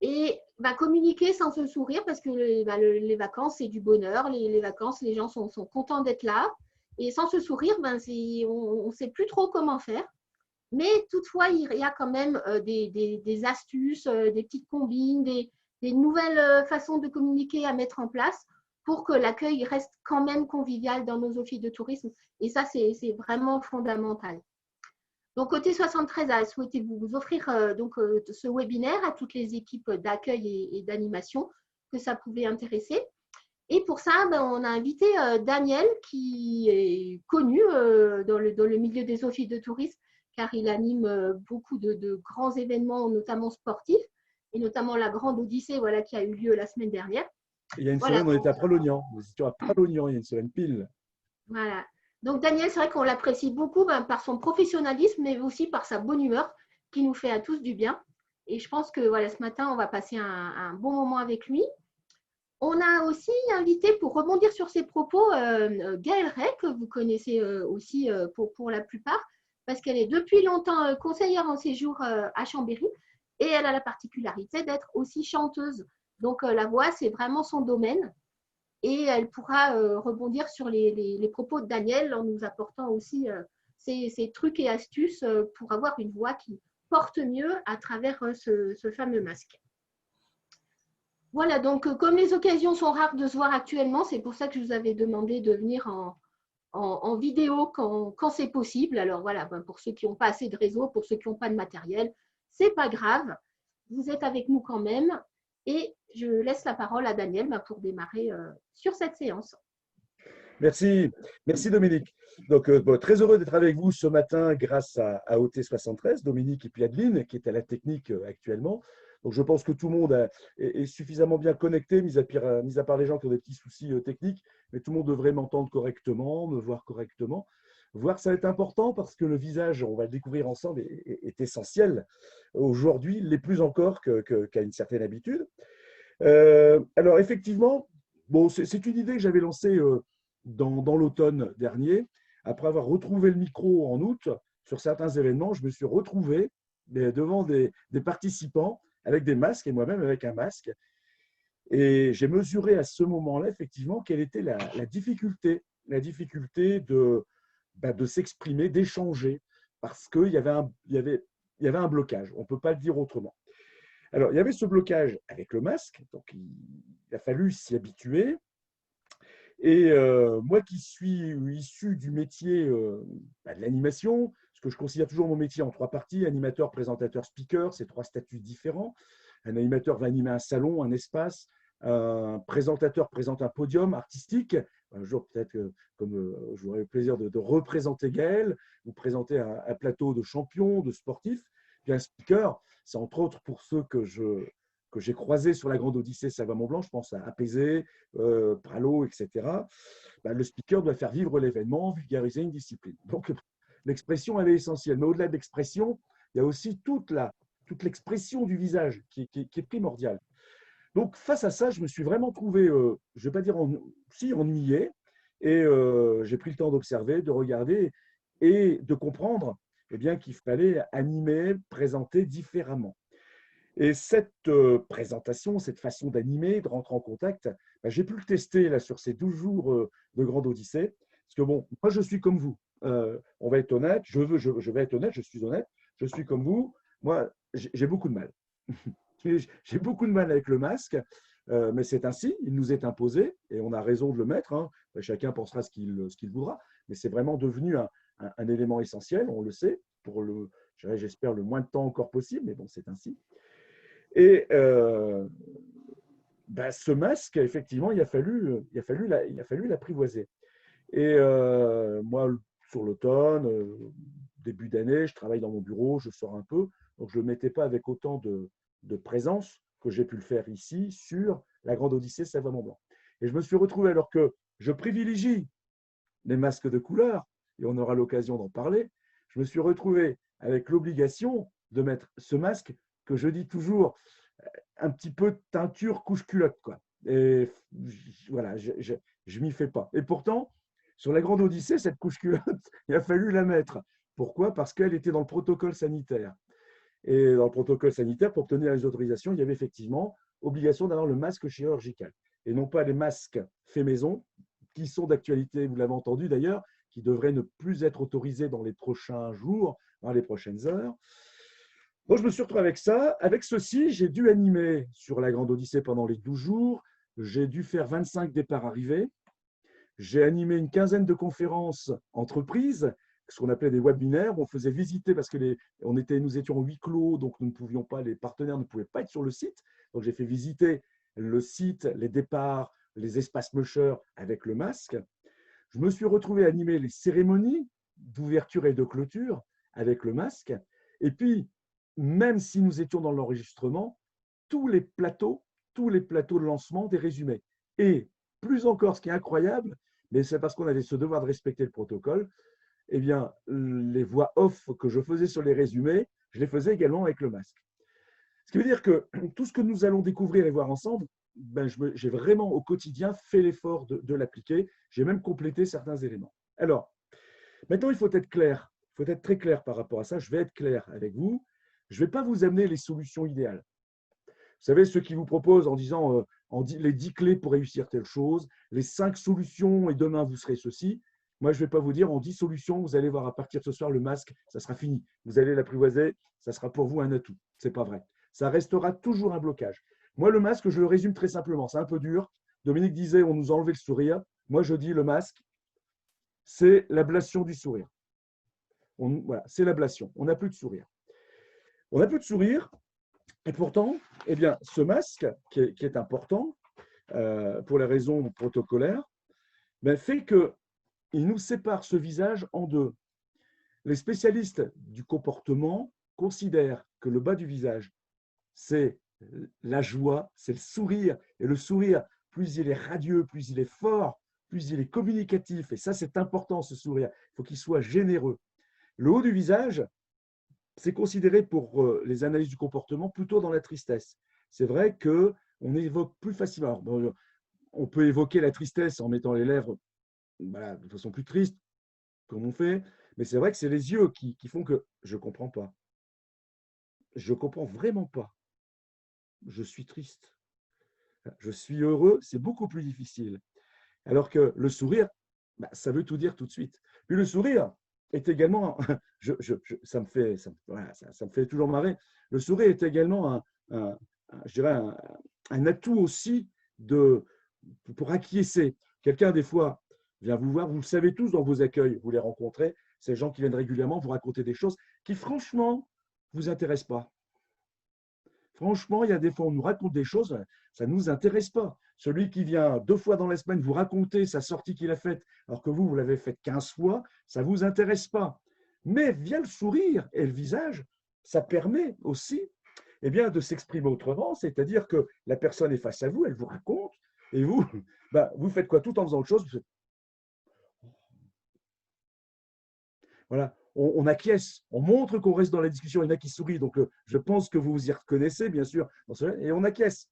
Et communiquer sans se sourire parce que les vacances, c'est du bonheur. Les vacances, les gens sont contents d'être là. Et sans se sourire, on ne sait plus trop comment faire. Mais toutefois, il y a quand même des astuces, des petites combines, des nouvelles façons de communiquer à mettre en place pour que l'accueil reste quand même convivial dans nos offices de tourisme. Et ça, c'est vraiment fondamental. Donc, côté 73 a souhaité vous offrir ce webinaire à toutes les équipes d'accueil et d'animation que ça pouvait intéresser. Et pour ça, on a invité Daniel, qui est connu dans le milieu des offices de tourisme, car il anime beaucoup de grands événements, notamment sportifs, et notamment la Grande Odyssée qui a eu lieu la semaine dernière. Il y a une Voilà, semaine, on était à Pralognan. Nous étions à Pralognan il y a une semaine pile. voilà. Donc Daniel, c'est vrai qu'on l'apprécie beaucoup par son professionnalisme, mais aussi par sa bonne humeur, qui nous fait à tous du bien. Et je pense que ce matin, on va passer un bon moment avec lui. On a aussi invité, pour rebondir sur ses propos, Gaëlle Ray, que vous connaissez aussi pour la plupart, parce qu'elle est depuis longtemps conseillère en séjour à Chambéry, et elle a la particularité d'être aussi chanteuse. Donc la voix, c'est vraiment son domaine, et elle pourra rebondir sur les propos de Daniel en nous apportant aussi ses trucs et astuces pour avoir une voix qui porte mieux à travers ce fameux masque. Voilà, donc comme les occasions sont rares de se voir actuellement, c'est pour ça que je vous avais demandé de venir en vidéo quand c'est possible. Alors voilà, pour ceux qui n'ont pas assez de réseau, pour ceux qui n'ont pas de matériel, c'est pas grave. Vous êtes avec nous quand même. Et je laisse la parole à Daniel pour démarrer sur cette séance. Merci, merci Dominique. Donc, très heureux d'être avec vous ce matin grâce à OT73, Dominique et puis Adeline, qui est à la technique actuellement. Donc, je pense que tout le monde est suffisamment bien connecté, mis à part les gens qui ont des petits soucis techniques, mais tout le monde devrait m'entendre correctement, me voir correctement. Voir, ça va être important parce que le visage, on va le découvrir ensemble, est essentiel aujourd'hui, les plus encore qu'à une certaine habitude. Alors, effectivement, bon, c'est une idée que j'avais lancée dans l'automne dernier. Après avoir retrouvé le micro en août, sur certains événements, je me suis retrouvé devant des participants avec des masques et moi-même avec un masque. Et j'ai mesuré à ce moment-là, effectivement, quelle était la difficulté de s'exprimer, d'échanger, parce qu'il y avait un blocage. On ne peut pas le dire autrement. Alors, il y avait ce blocage avec le masque, donc il a fallu s'y habituer. Et moi qui suis issu du métier de l'animation, parce que je considère toujours mon métier en trois parties, animateur, présentateur, speaker, c'est trois statuts différents. Un animateur va animer un salon, un espace. Un présentateur présente un podium artistique. Un jour, peut-être, comme j'aurai le plaisir de représenter Gaël, ou présenter un plateau de champions, de sportifs. Puis un speaker, c'est entre autres pour ceux que j'ai croisés sur la Grande Odyssée Savoie-Mont-Blanc, je pense à Apaisé, Pralo, etc. Le speaker doit faire vivre l'événement, vulgariser une discipline. Donc, l'expression, elle est essentielle. Mais au-delà de l'expression, il y a aussi toute l'expression du visage qui est primordiale. Donc, face à ça, je me suis vraiment trouvé, je ne vais pas dire ennuyé, et j'ai pris le temps d'observer, de regarder et de comprendre qu'il fallait animer, présenter différemment. Et cette présentation, cette façon d'animer, de rentrer en contact, j'ai pu le tester là, sur ces 12 jours de Grande Odyssée. Parce que bon, moi, je suis comme vous. On va être honnête, je vais être honnête, je suis honnête, je suis comme vous. Moi, j'ai beaucoup de mal. J'ai beaucoup de mal avec le masque, mais c'est ainsi, il nous est imposé et on a raison de le mettre. Hein. Chacun pensera ce qu'il voudra, mais c'est vraiment devenu un élément essentiel, on le sait, pour j'espère, le moins de temps encore possible, mais bon, c'est ainsi. Et ce masque, effectivement, il a fallu l'apprivoiser. Et moi, sur l'automne, début d'année, je travaille dans mon bureau, je sors un peu, donc je ne le mettais pas avec autant de présence que j'ai pu le faire ici sur la Grande Odyssée Savoie-Mont-Blanc. Et je me suis retrouvé, alors que je privilégie les masques de couleur, et on aura l'occasion d'en parler, je me suis retrouvé avec l'obligation de mettre ce masque que je dis toujours un petit peu teinture couche culotte, quoi. Et voilà, je m'y fais pas. Et pourtant, sur la Grande Odyssée, cette couche culotte, il a fallu la mettre. Pourquoi? Parce qu'elle était dans le protocole sanitaire. Et dans le protocole sanitaire, pour obtenir les autorisations, il y avait effectivement obligation d'avoir le masque chirurgical et non pas les masques faits maison, qui sont d'actualité, vous l'avez entendu d'ailleurs, qui devraient ne plus être autorisés dans les prochains jours, dans les prochaines heures. Donc, je me suis retrouvé avec ça. Avec ceci, j'ai dû animer sur la Grande Odyssée pendant les 12 jours. J'ai dû faire 25 départs arrivés. J'ai animé une quinzaine de conférences entreprises, ce qu'on appelait des webinaires. On faisait visiter parce que nous étions en huis clos, donc nous ne pouvions pas, les partenaires ne pouvaient pas être sur le site. Donc, j'ai fait visiter le site, les départs, les espaces mocheurs avec le masque. Je me suis retrouvé à animer les cérémonies d'ouverture et de clôture avec le masque. Et puis, même si nous étions dans l'enregistrement, tous les plateaux de lancement des résumés. Et plus encore, ce qui est incroyable, mais c'est parce qu'on avait ce devoir de respecter le protocole, eh bien, les voix off que je faisais sur les résumés, je les faisais également avec le masque. Ce qui veut dire que tout ce que nous allons découvrir et voir ensemble, ben, j'ai vraiment au quotidien fait l'effort de l'appliquer. J'ai même complété certains éléments. Alors, maintenant, il faut être clair. Il faut être très clair par rapport à ça. Je vais être clair avec vous. Je ne vais pas vous amener les solutions idéales. Vous savez, ceux qui vous proposent en disant les 10 clés pour réussir telle chose, les 5 solutions et demain vous serez ceci. Moi, je ne vais pas vous dire en 10 solutions, vous allez voir à partir de ce soir, le masque, ça sera fini. Vous allez l'apprivoiser, ça sera pour vous un atout. Ce n'est pas vrai. Ça restera toujours un blocage. Moi, le masque, je le résume très simplement. C'est un peu dur. Dominique disait, on nous a enlevé le sourire. Moi, je dis, le masque, c'est l'ablation du sourire. Voilà, c'est l'ablation. On n'a plus de sourire. On n'a plus de sourire. Et pourtant, eh bien, ce masque, qui est important pour les raisons protocolaires, ben, fait qu'il nous sépare ce visage en deux. Les spécialistes du comportement considèrent que le bas du visage, c'est la joie, c'est le sourire. Et le sourire, plus il est radieux, plus il est fort, plus il est communicatif. Et ça, c'est important, ce sourire. Il faut qu'il soit généreux. Le haut du visage, c'est considéré pour les analyses du comportement plutôt dans la tristesse. C'est vrai qu'on évoque plus facilement. Alors, on peut évoquer la tristesse en mettant les lèvres de façon plus triste, comme on fait, mais c'est vrai que c'est les yeux qui font que je ne comprends pas. Je ne comprends vraiment pas. Je suis triste. Je suis heureux, c'est beaucoup plus difficile. Alors que le sourire, ça veut tout dire tout de suite. Puis le sourire est également, ça me fait toujours marrer, le sourire est également je dirais un atout aussi pour acquiescer. Quelqu'un, des fois, vient vous voir, vous le savez tous dans vos accueils, vous les rencontrez, ces gens qui viennent régulièrement vous raconter des choses qui, franchement, ne vous intéressent pas. Franchement, il y a des fois, on nous raconte des choses, ça ne nous intéresse pas. Celui qui vient 2 fois dans la semaine vous raconter sa sortie qu'il a faite, alors que vous l'avez faite 15 fois, ça ne vous intéresse pas. Mais via le sourire et le visage, ça permet aussi de s'exprimer autrement, c'est-à-dire que la personne est face à vous, elle vous raconte, et vous, vous faites quoi tout en faisant autre chose. Voilà, on acquiesce, on montre qu'on reste dans la discussion. Il y en a qui sourient, donc je pense que vous vous y reconnaissez, bien sûr, et on acquiesce.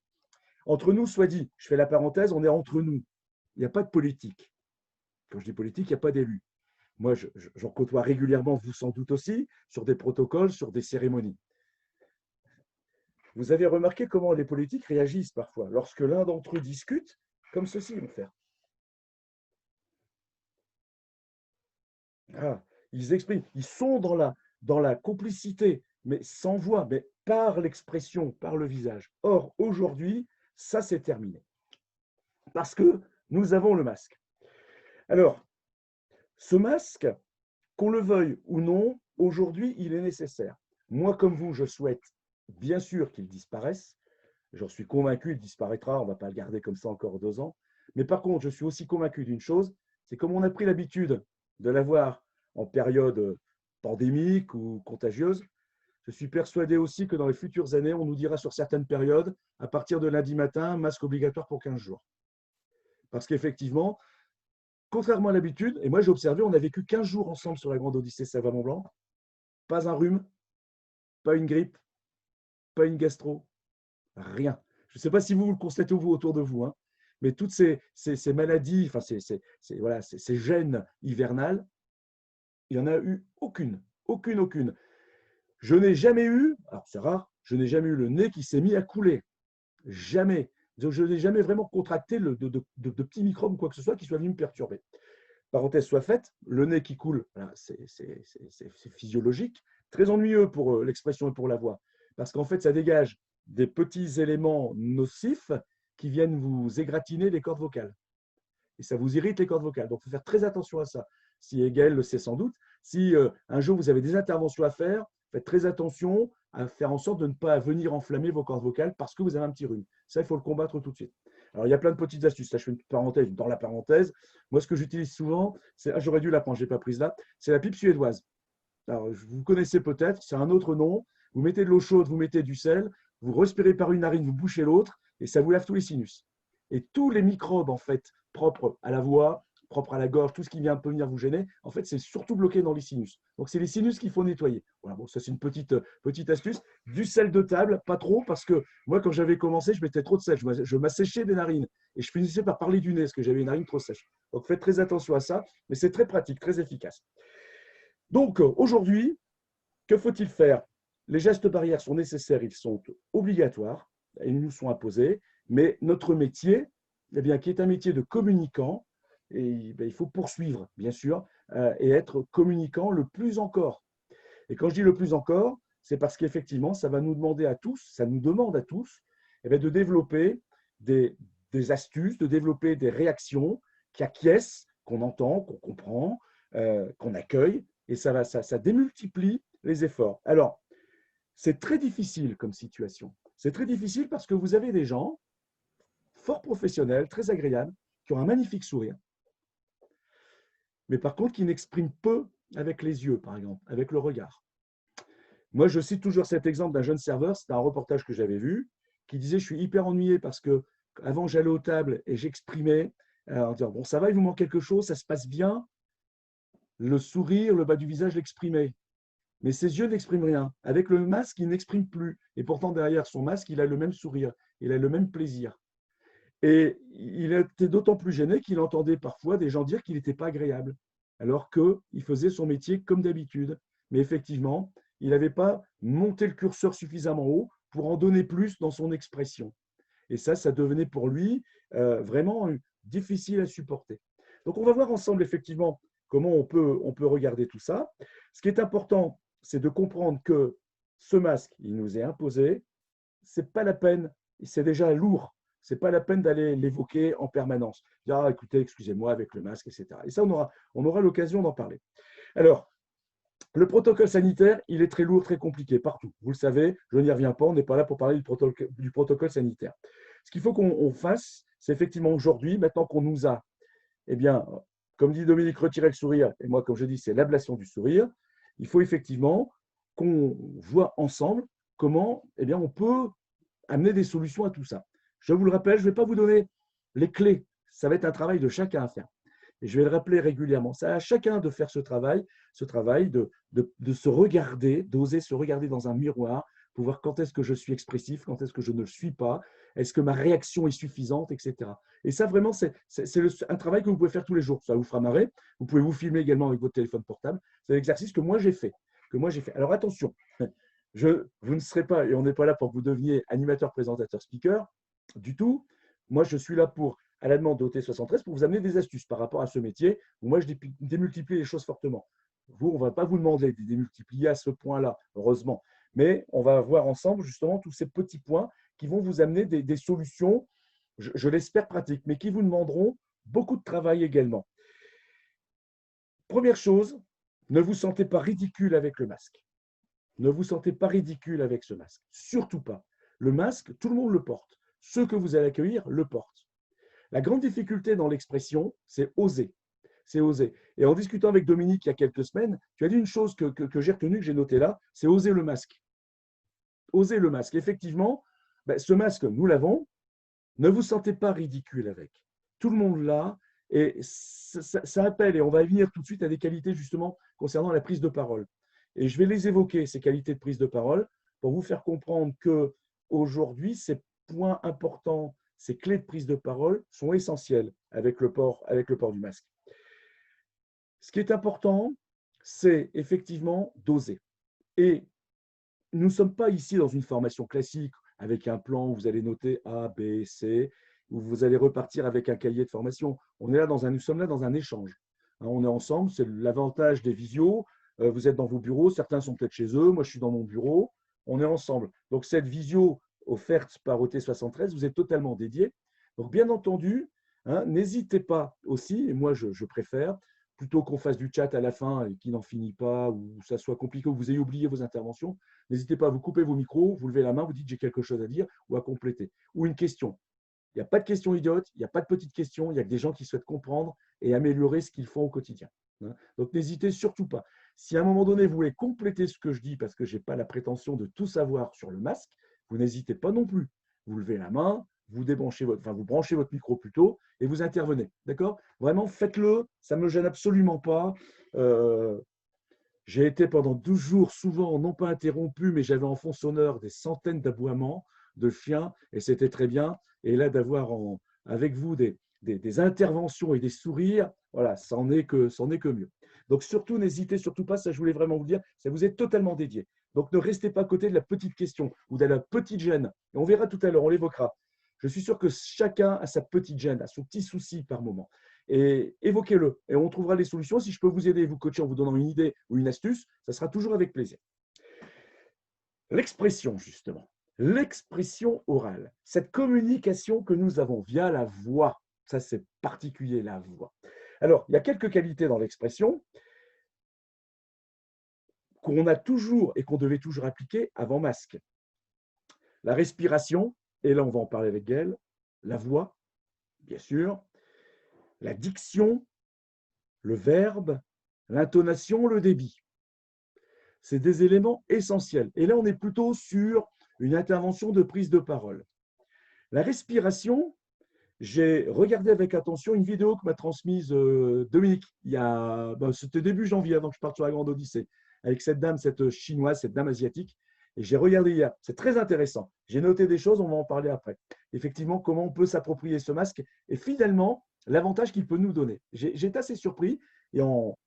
Entre nous, soit dit, je fais la parenthèse, on est entre nous. Il n'y a pas de politique. Quand je dis politique, il n'y a pas d'élus. Moi, j'en côtoie régulièrement, vous sans doute aussi, sur des protocoles, sur des cérémonies. Vous avez remarqué comment les politiques réagissent parfois lorsque l'un d'entre eux discute, comme ceci, ils vont faire. Ah, ils expriment, ils sont dans la complicité, mais sans voix, mais par l'expression, par le visage. Or, aujourd'hui, ça c'est terminé. Parce que nous avons le masque. Alors, ce masque, qu'on le veuille ou non, aujourd'hui, il est nécessaire. Moi, comme vous, je souhaite bien sûr qu'il disparaisse. J'en suis convaincu, il disparaîtra, on ne va pas le garder comme ça encore 2 ans. Mais par contre, je suis aussi convaincu d'une chose, c'est comme on a pris l'habitude de l'avoir en période pandémique ou contagieuse, je suis persuadé aussi que dans les futures années, on nous dira sur certaines périodes, à partir de lundi matin, masque obligatoire pour 15 jours. Parce qu'effectivement, contrairement à l'habitude, et moi j'ai observé, on a vécu 15 jours ensemble sur la Grande Odyssée Savoie-Mont-Blanc, pas un rhume, pas une grippe, pas une gastro, rien. Je ne sais pas si vous le constatez vous autour de vous, hein, mais toutes ces maladies, enfin ces gènes hivernales, il n'y en a eu aucune. Je n'ai jamais eu, alors c'est rare, je n'ai jamais eu le nez qui s'est mis à couler. Jamais. Je n'ai jamais vraiment contracté de petits microbes ou quoi que ce soit qui soit venu me perturber. Parenthèse soit faite, le nez qui coule, voilà, c'est physiologique, très ennuyeux pour l'expression et pour la voix, parce qu'en fait, ça dégage des petits éléments nocifs qui viennent vous égratigner les cordes vocales. Et ça vous irrite les cordes vocales. Donc, il faut faire très attention à ça. Si Gaël le sait sans doute, si un jour vous avez des interventions à faire, faites très attention à faire en sorte de ne pas venir enflammer vos cordes vocales parce que vous avez un petit rhume. Ça, il faut le combattre tout de suite. Alors, il y a plein de petites astuces. Là, je fais une parenthèse dans la parenthèse. Moi, ce que j'utilise souvent, c'est, j'aurais dû la prendre, je n'ai pas prise là, c'est la pipe suédoise. Alors, vous connaissez peut-être, c'est un autre nom. Vous mettez de l'eau chaude, vous mettez du sel, vous respirez par une narine, vous bouchez l'autre, et ça vous lave tous les sinus. Et tous les microbes, en fait, propres à la voix, propres à la gorge, tout ce qui vient un peu venir vous gêner, en fait, c'est surtout bloqué dans les sinus. Donc, c'est les sinus qu'il faut nettoyer. Voilà, bon, ça, c'est une petite astuce. Du sel de table, pas trop, parce que moi, quand j'avais commencé, je mettais trop de sel. Je m'asséchais des narines et je finissais par parler du nez, parce que j'avais une narine trop sèche. Donc, faites très attention à ça, mais c'est très pratique, très efficace. Donc, aujourd'hui, que faut-il faire? Les gestes barrières sont nécessaires, ils sont obligatoires, ils nous sont imposés, mais notre métier, eh bien, qui est un métier de communicant, et, il faut poursuivre, bien sûr, et être communicant le plus encore. Et quand je dis le plus encore, c'est parce qu'effectivement, ça va nous demander à tous, ça nous demande à tous, eh bien, de développer des astuces, de développer des réactions qui acquiescent, qu'on entend, qu'on comprend, qu'on accueille, et ça démultiplie les efforts. Alors, c'est très difficile comme situation. C'est très difficile parce que vous avez des gens fort professionnels, très agréables, qui ont un magnifique sourire, mais par contre qui n'expriment peu avec les yeux, par exemple, avec le regard. Moi, je cite toujours cet exemple d'un jeune serveur, c'est un reportage que j'avais vu, qui disait « Je suis hyper ennuyé parce que avant j'allais aux tables et j'exprimais en disant « Bon, ça va, il vous manque quelque chose, ça se passe bien ?» Le sourire, le bas du visage l'exprimait. Mais ses yeux n'expriment rien. Avec le masque, il n'exprime plus. Et pourtant, derrière son masque, il a le même sourire, il a le même plaisir. Et il était d'autant plus gêné qu'il entendait parfois des gens dire qu'il n'était pas agréable, alors qu'il faisait son métier comme d'habitude. Mais effectivement, il n'avait pas monté le curseur suffisamment haut pour en donner plus dans son expression. Et ça devenait pour lui vraiment difficile à supporter. Donc, on va voir ensemble, effectivement, comment on peut regarder tout ça. Ce qui est important, c'est de comprendre que ce masque, il nous est imposé, ce n'est pas la peine, c'est déjà lourd, ce n'est pas la peine d'aller l'évoquer en permanence. Dire, ah, écoutez, excusez-moi avec le masque, etc. Et ça, on aura l'occasion d'en parler. Alors, le protocole sanitaire, il est très lourd, très compliqué partout. Vous le savez, je n'y reviens pas, on n'est pas là pour parler du protocole sanitaire. Ce qu'il faut qu'on fasse, c'est effectivement aujourd'hui, maintenant qu'on nous a, eh bien, comme dit Dominique, retirer le sourire, et moi, comme je dis, c'est l'ablation du sourire, il faut effectivement qu'on voit ensemble comment eh bien, on peut amener des solutions à tout ça. Je vous le rappelle, je ne vais pas vous donner les clés, ça va être un travail de chacun à faire. Et je vais le rappeler régulièrement. C'est à chacun de faire ce travail de se regarder, d'oser se regarder dans un miroir pour voir quand est-ce que je suis expressif, quand est-ce que je ne le suis pas, est-ce que ma réaction est suffisante, etc. Et ça, vraiment, c'est un travail que vous pouvez faire tous les jours. Ça vous fera marrer. Vous pouvez vous filmer également avec votre téléphone portable. C'est un exercice que moi, j'ai fait. Alors, attention, vous ne serez pas, et on n'est pas là pour que vous deveniez animateur, présentateur, speaker, du tout. Moi, je suis là à la demande de OT73 pour vous amener des astuces par rapport à ce métier où moi, je démultiplie les choses fortement. Vous, on ne va pas vous demander de démultiplier à ce point-là, heureusement. Mais on va voir ensemble justement tous ces petits points qui vont vous amener des solutions, je l'espère pratiques, mais qui vous demanderont beaucoup de travail également. Première chose, ne vous sentez pas ridicule avec le masque. Ne vous sentez pas ridicule avec ce masque. Surtout pas. Le masque, tout le monde le porte. Ceux que vous allez accueillir le portent. La grande difficulté dans l'expression, c'est oser. C'est oser. Et en discutant avec Dominique il y a quelques semaines, tu as dit une chose que j'ai retenue, que j'ai notée là, c'est oser le masque. Oser le masque. Effectivement, ce masque, nous l'avons. Ne vous sentez pas ridicule avec. Tout le monde l'a. Et ça appelle, et on va y venir tout de suite à des qualités justement concernant la prise de parole. Et je vais les évoquer, ces qualités de prise de parole, pour vous faire comprendre qu'aujourd'hui, ces points importants, ces clés de prise de parole sont essentielles avec le port du masque. Ce qui est important, c'est effectivement d'oser. Et nous ne sommes pas ici dans une formation classique avec un plan où vous allez noter A, B, C, où vous allez repartir avec un cahier de formation. Nous sommes là dans un échange. Hein, on est ensemble, c'est l'avantage des visios. Vous êtes dans vos bureaux, certains sont peut-être chez eux, moi je suis dans mon bureau, on est ensemble. Donc cette visio offerte par OT73, vous êtes totalement dédié. Donc bien entendu, hein, n'hésitez pas aussi, et moi je préfère, plutôt qu'on fasse du chat à la fin et qu'il n'en finit pas, ou ça soit compliqué, ou vous ayez oublié vos interventions, n'hésitez pas à vous couper vos micros, vous levez la main, vous dites j'ai quelque chose à dire ou à compléter. Ou une question. Il n'y a pas de questions idiotes, il n'y a pas de petites questions, il y a que des gens qui souhaitent comprendre et améliorer ce qu'ils font au quotidien. Donc n'hésitez surtout pas. Si à un moment donné, vous voulez compléter ce que je dis parce que je n'ai pas la prétention de tout savoir sur le masque, vous n'hésitez pas non plus. Vous levez la main, vous branchez votre micro plutôt et vous intervenez. D'accord? Vraiment, faites-le, ça ne me gêne absolument pas. J'ai été pendant 12 jours, souvent non pas interrompu, mais j'avais en fond sonore des centaines d'aboiements de chiens et c'était très bien. Et là, d'avoir avec vous des interventions et des sourires, voilà, c'en est que mieux. Donc surtout, n'hésitez surtout pas, ça je voulais vraiment vous dire, ça vous est totalement dédié. Donc ne restez pas à côté de la petite question ou de la petite gêne. Et on verra tout à l'heure, on l'évoquera. Je suis sûr que chacun a sa petite gêne, a son petit souci par moment. Et évoquez-le et on trouvera les solutions. Si je peux vous aider, vous coacher en vous donnant une idée ou une astuce, ça sera toujours avec plaisir. L'expression, justement. L'expression orale, cette communication que nous avons via la voix, ça c'est particulier, la voix. Alors, il y a quelques qualités dans l'expression qu'on a toujours et qu'on devait toujours appliquer avant masque. La respiration, et là on va en parler avec Gaëlle, la voix, bien sûr, la diction, le verbe, l'intonation, le débit. C'est des éléments essentiels. Et là, on est plutôt sur une intervention de prise de parole. La respiration, j'ai regardé avec attention une vidéo que m'a transmise Dominique, c'était début janvier, avant que je parte sur la Grande Odyssée, avec cette dame, cette chinoise, cette dame asiatique. Et j'ai regardé hier. C'est très intéressant. J'ai noté des choses, on va en parler après. Effectivement, comment on peut s'approprier ce masque et finalement, l'avantage qu'il peut nous donner. J'ai été assez surpris et en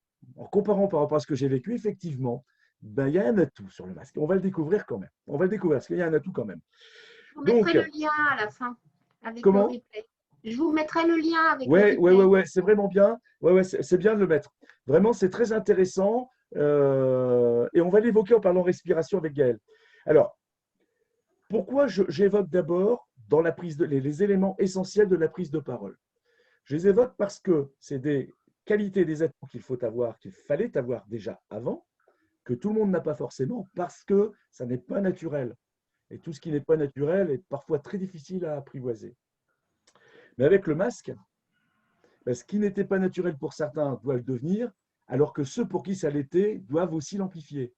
comparant par rapport à ce que j'ai vécu, effectivement, il y a un atout sur le masque. On va le découvrir quand même. On va le découvrir parce qu'il y a un atout quand même. Je vous mettrai le lien à la fin avec le Comment? replay. Je vous mettrai le lien avec le Ouais, replay. ouais, c'est vraiment bien. Ouais, c'est bien de le mettre. Vraiment, c'est très intéressant. Et on va l'évoquer en parlant respiration avec Gaël. Alors, pourquoi j'évoque d'abord dans les éléments essentiels de la prise de parole? Je les évoque parce que c'est des qualités, des atouts qu'il faut avoir, qu'il fallait avoir déjà avant, que tout le monde n'a pas forcément parce que ça n'est pas naturel. Et tout ce qui n'est pas naturel est parfois très difficile à apprivoiser. Mais avec le masque, ce qui n'était pas naturel pour certains doit le devenir, alors que ceux pour qui ça l'était doivent aussi l'amplifier.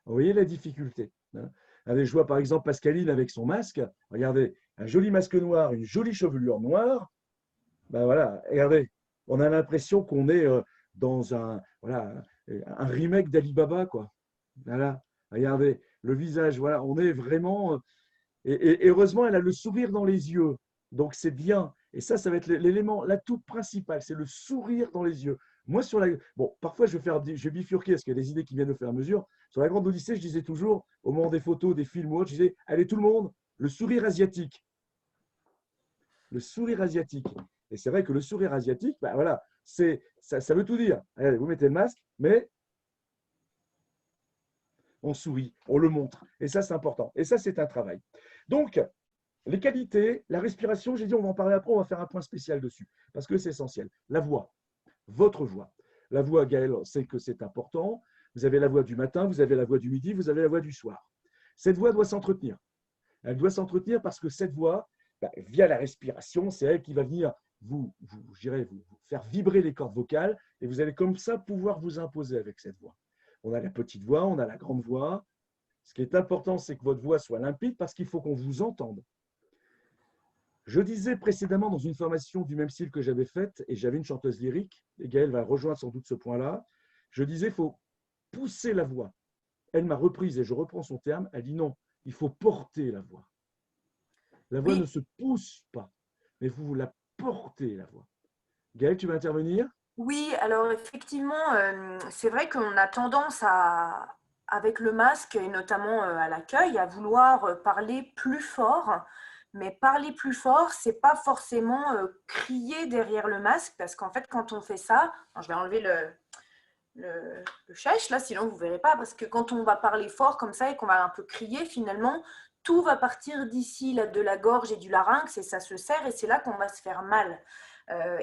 Vous voyez la difficulté. Allez, je vois par exemple Pascaline avec son masque. Regardez, un joli masque noir, une jolie chevelure noire. Ben voilà, regardez, on a l'impression qu'on est dans un remake d'Alibaba, quoi. Voilà, regardez, le visage, voilà, on est vraiment. Et heureusement, elle a le sourire dans les yeux. Donc, c'est bien. Et ça va être l'élément, l'atout principal, c'est le sourire dans les yeux. Moi, bon, parfois, je vais bifurquer parce qu'il y a des idées qui viennent au fur et à mesure. Sur la Grande Odyssée, je disais toujours, au moment des photos, des films ou autres, je disais, allez, tout le monde, le sourire asiatique. Le sourire asiatique. Et c'est vrai que le sourire asiatique, ben voilà, ça veut tout dire. Allez, vous mettez le masque, mais on sourit, on le montre. Et ça, c'est important. Et ça, c'est un travail. Donc, les qualités, la respiration, j'ai dit, on va en parler après, on va faire un point spécial dessus, parce que c'est essentiel. La voix, votre voix. La voix, Gaël, c'est que c'est important. Vous avez la voix du matin, vous avez la voix du midi, vous avez la voix du soir. Cette voix doit s'entretenir. Elle doit s'entretenir parce que cette voix, via la respiration, c'est elle qui va venir vous faire vibrer les cordes vocales et vous allez comme ça pouvoir vous imposer avec cette voix. On a la petite voix, on a la grande voix. Ce qui est important, c'est que votre voix soit limpide parce qu'il faut qu'on vous entende. Je disais précédemment dans une formation du même style que j'avais faite, et j'avais une chanteuse lyrique, et Gaëlle va rejoindre sans doute ce point-là, je disais il faut pousser la voix. Elle m'a reprise, et je reprends son terme, elle dit non, il faut porter la voix. La voix ne se pousse pas, mais vous la portez, la voix. Gaëlle, tu vas intervenir? Oui, alors effectivement, c'est vrai qu'on a tendance avec le masque, et notamment à l'accueil, à vouloir parler plus fort. Mais parler plus fort, c'est pas forcément crier derrière le masque, parce qu'en fait, quand on fait ça, je vais enlever le chèche là, sinon vous ne verrez pas, parce que quand on va parler fort comme ça et qu'on va un peu crier, finalement, tout va partir d'ici, de la gorge et du larynx, et ça se serre, et c'est là qu'on va se faire mal.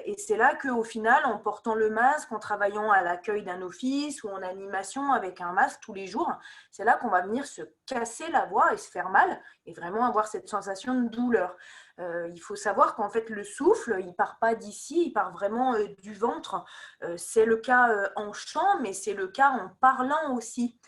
Et c'est là qu'au final, en portant le masque, en travaillant à l'accueil d'un office ou en animation avec un masque tous les jours, c'est là qu'on va venir se casser la voix et se faire mal et vraiment avoir cette sensation de douleur. Il faut savoir qu'en fait, le souffle, il ne part pas d'ici, il part vraiment du ventre. C'est le cas en chant, mais c'est le cas en parlant aussi.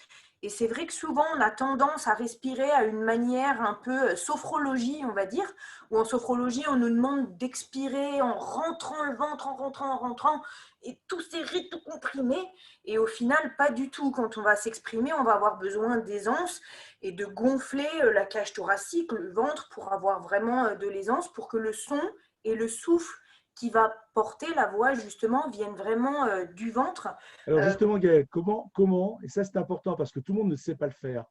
Et c'est vrai que souvent, on a tendance à respirer à une manière un peu sophrologie, on va dire, où en sophrologie, on nous demande d'expirer en rentrant le ventre, en rentrant, et tout serré, tout comprimé. Et au final, pas du tout. Quand on va s'exprimer, on va avoir besoin d'aisance et de gonfler la cage thoracique, le ventre, pour avoir vraiment de l'aisance, pour que le son et le souffle qui va porter la voix, justement, viennent vraiment du ventre. Alors justement, Gaël, comment, et ça c'est important parce que tout le monde ne sait pas le faire,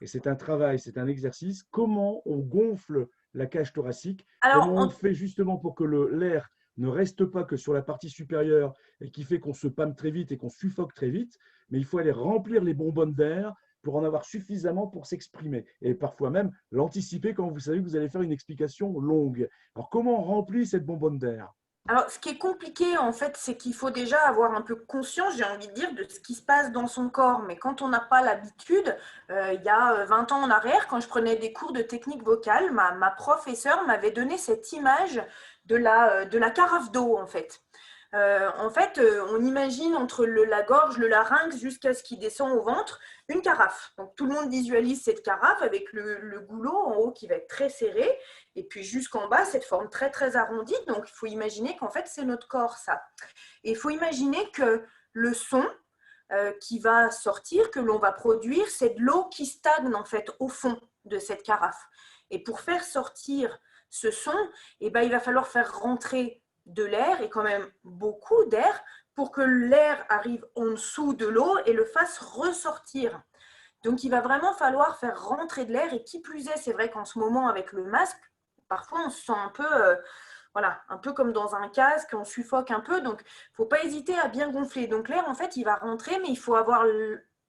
et c'est un travail, c'est un exercice, comment on gonfle la cage thoracique, Alors, comment on fait justement pour que l'air ne reste pas que sur la partie supérieure et qui fait qu'on se pâme très vite et qu'on suffoque très vite, mais il faut aller remplir les bonbonnes d'air pour en avoir suffisamment pour s'exprimer, et parfois même l'anticiper quand vous savez que vous allez faire une explication longue. Alors comment on remplit cette bonbonne d'air? Alors, ce qui est compliqué, en fait, c'est qu'il faut déjà avoir un peu conscience, j'ai envie de dire, de ce qui se passe dans son corps. Mais quand on n'a pas l'habitude, il y a 20 ans en arrière, quand je prenais des cours de technique vocale, ma professeure m'avait donné cette image de la carafe d'eau, en fait. On imagine entre la gorge, le larynx, jusqu'à ce qui descend au ventre, une carafe. Donc, tout le monde visualise cette carafe avec le goulot en haut qui va être très serré, et puis jusqu'en bas, cette forme très, très arrondie. Donc, il faut imaginer qu'en fait, c'est notre corps, ça. Et il faut imaginer que le son qui va sortir, que l'on va produire, c'est de l'eau qui stagne, en fait, au fond de cette carafe. Et pour faire sortir ce son, il va falloir faire rentrer de l'air, et quand même beaucoup d'air, pour que l'air arrive en dessous de l'eau et le fasse ressortir. Donc, il va vraiment falloir faire rentrer de l'air, et qui plus est, c'est vrai qu'en ce moment, avec le masque, parfois on se sent un peu, un peu comme dans un casque, on suffoque un peu, donc il ne faut pas hésiter à bien gonfler. Donc l'air, en fait, il va rentrer, mais il faut avoir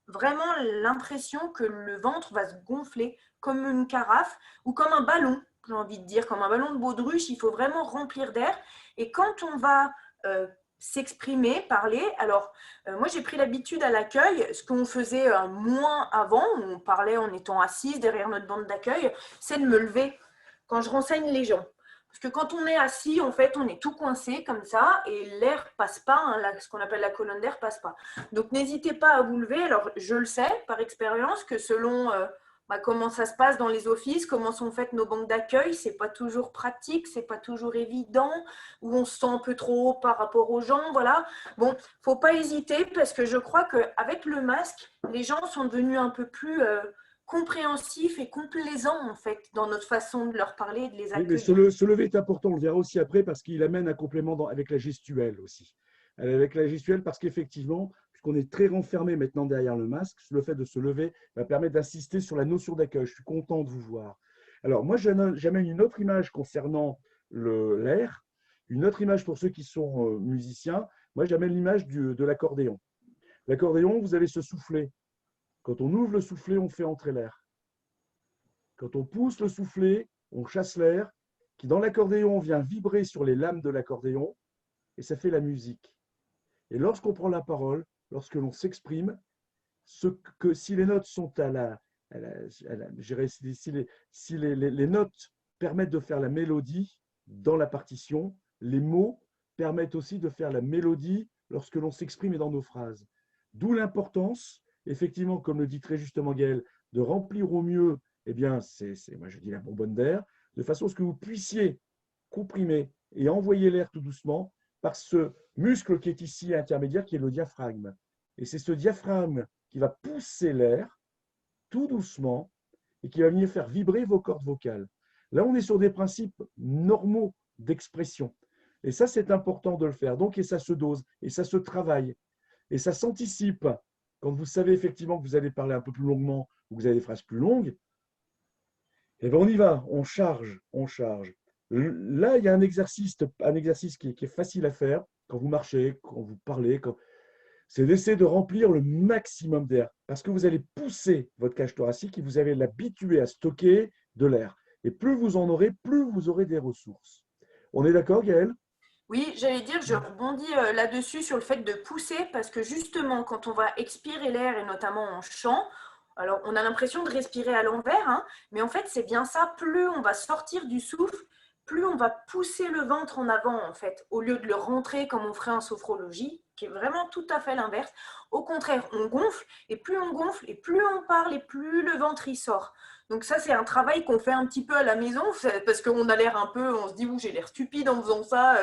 vraiment l'impression que le ventre va se gonfler comme une carafe ou comme un ballon, j'ai envie de dire, comme un ballon de baudruche. Il faut vraiment remplir d'air. Et quand on va s'exprimer, parler, alors moi j'ai pris l'habitude à l'accueil, ce qu'on faisait moins avant, où on parlait en étant assise derrière notre bande d'accueil, c'est de me lever quand je renseigne les gens. Parce que quand on est assis, en fait, on est tout coincé comme ça et l'air passe pas, hein, ce qu'on appelle la colonne d'air passe pas. Donc n'hésitez pas à vous lever. Alors je le sais par expérience que selon comment ça se passe dans les offices, comment sont faites nos banques d'accueil, c'est pas toujours pratique, c'est pas toujours évident, où on se sent un peu trop haut par rapport aux gens, voilà. Bon, faut pas hésiter, parce que je crois qu'avec le masque, les gens sont devenus un peu plus compréhensifs et complaisants, en fait, dans notre façon de leur parler et de les Oui, mais accueillir. se lever est important, on le verra aussi après, parce qu'il amène un complément avec la gestuelle aussi. Avec la gestuelle, parce qu'effectivement, puisqu'on est très renfermé maintenant derrière le masque, le fait de se lever va permettre d'insister sur la notion d'accueil. Je suis content de vous voir. Alors, moi, j'amène une autre image concernant l'air, une autre image pour ceux qui sont musiciens. Moi, j'amène l'image de l'accordéon. L'accordéon, vous allez se souffler. Quand on ouvre le soufflet, on fait entrer l'air. Quand on pousse le soufflet, on chasse l'air qui, dans l'accordéon, vient vibrer sur les lames de l'accordéon et ça fait la musique. Et lorsqu'on prend la parole, lorsque l'on s'exprime, si les notes sont si les notes permettent de faire la mélodie dans la partition, les mots permettent aussi de faire la mélodie lorsque l'on s'exprime et dans nos phrases. D'où l'importance, effectivement, comme le dit très justement Gaël, de remplir au mieux, eh bien, moi je dis la bonbonne d'air, de façon à ce que vous puissiez comprimer et envoyer l'air tout doucement par ce muscle qui est ici intermédiaire, qui est le diaphragme. Et c'est ce diaphragme qui va pousser l'air tout doucement et qui va venir faire vibrer vos cordes vocales. Là, on est sur des principes normaux d'expression. Et ça, c'est important de le faire. Donc, et ça se dose, et ça se travaille, et ça s'anticipe. quand vous savez effectivement que vous allez parler un peu plus longuement ou que vous avez des phrases plus longues, eh bien on y va, on charge, on charge. Là, il y a un exercice qui est facile à faire quand vous marchez, quand vous parlez, c'est d'essayer de remplir le maximum d'air parce que vous allez pousser votre cage thoracique et vous allez l'habituer à stocker de l'air. Et plus vous en aurez, plus vous aurez des ressources. On est d'accord, Gaëlle? Oui, j'allais dire, je rebondis là-dessus sur le fait de pousser parce que justement, quand on va expirer l'air et notamment en chant, alors on a l'impression de respirer à l'envers, hein, mais en fait, c'est bien ça. Plus on va sortir du souffle, plus on va pousser le ventre en avant, en fait, au lieu de le rentrer comme on ferait en sophrologie, qui est vraiment tout à fait l'inverse. Au contraire, on gonfle et plus on parle et plus le ventre y sort. Donc ça, c'est un travail qu'on fait un petit peu à la maison parce qu'on a l'air un peu, on se dit, j'ai l'air stupide en faisant ça.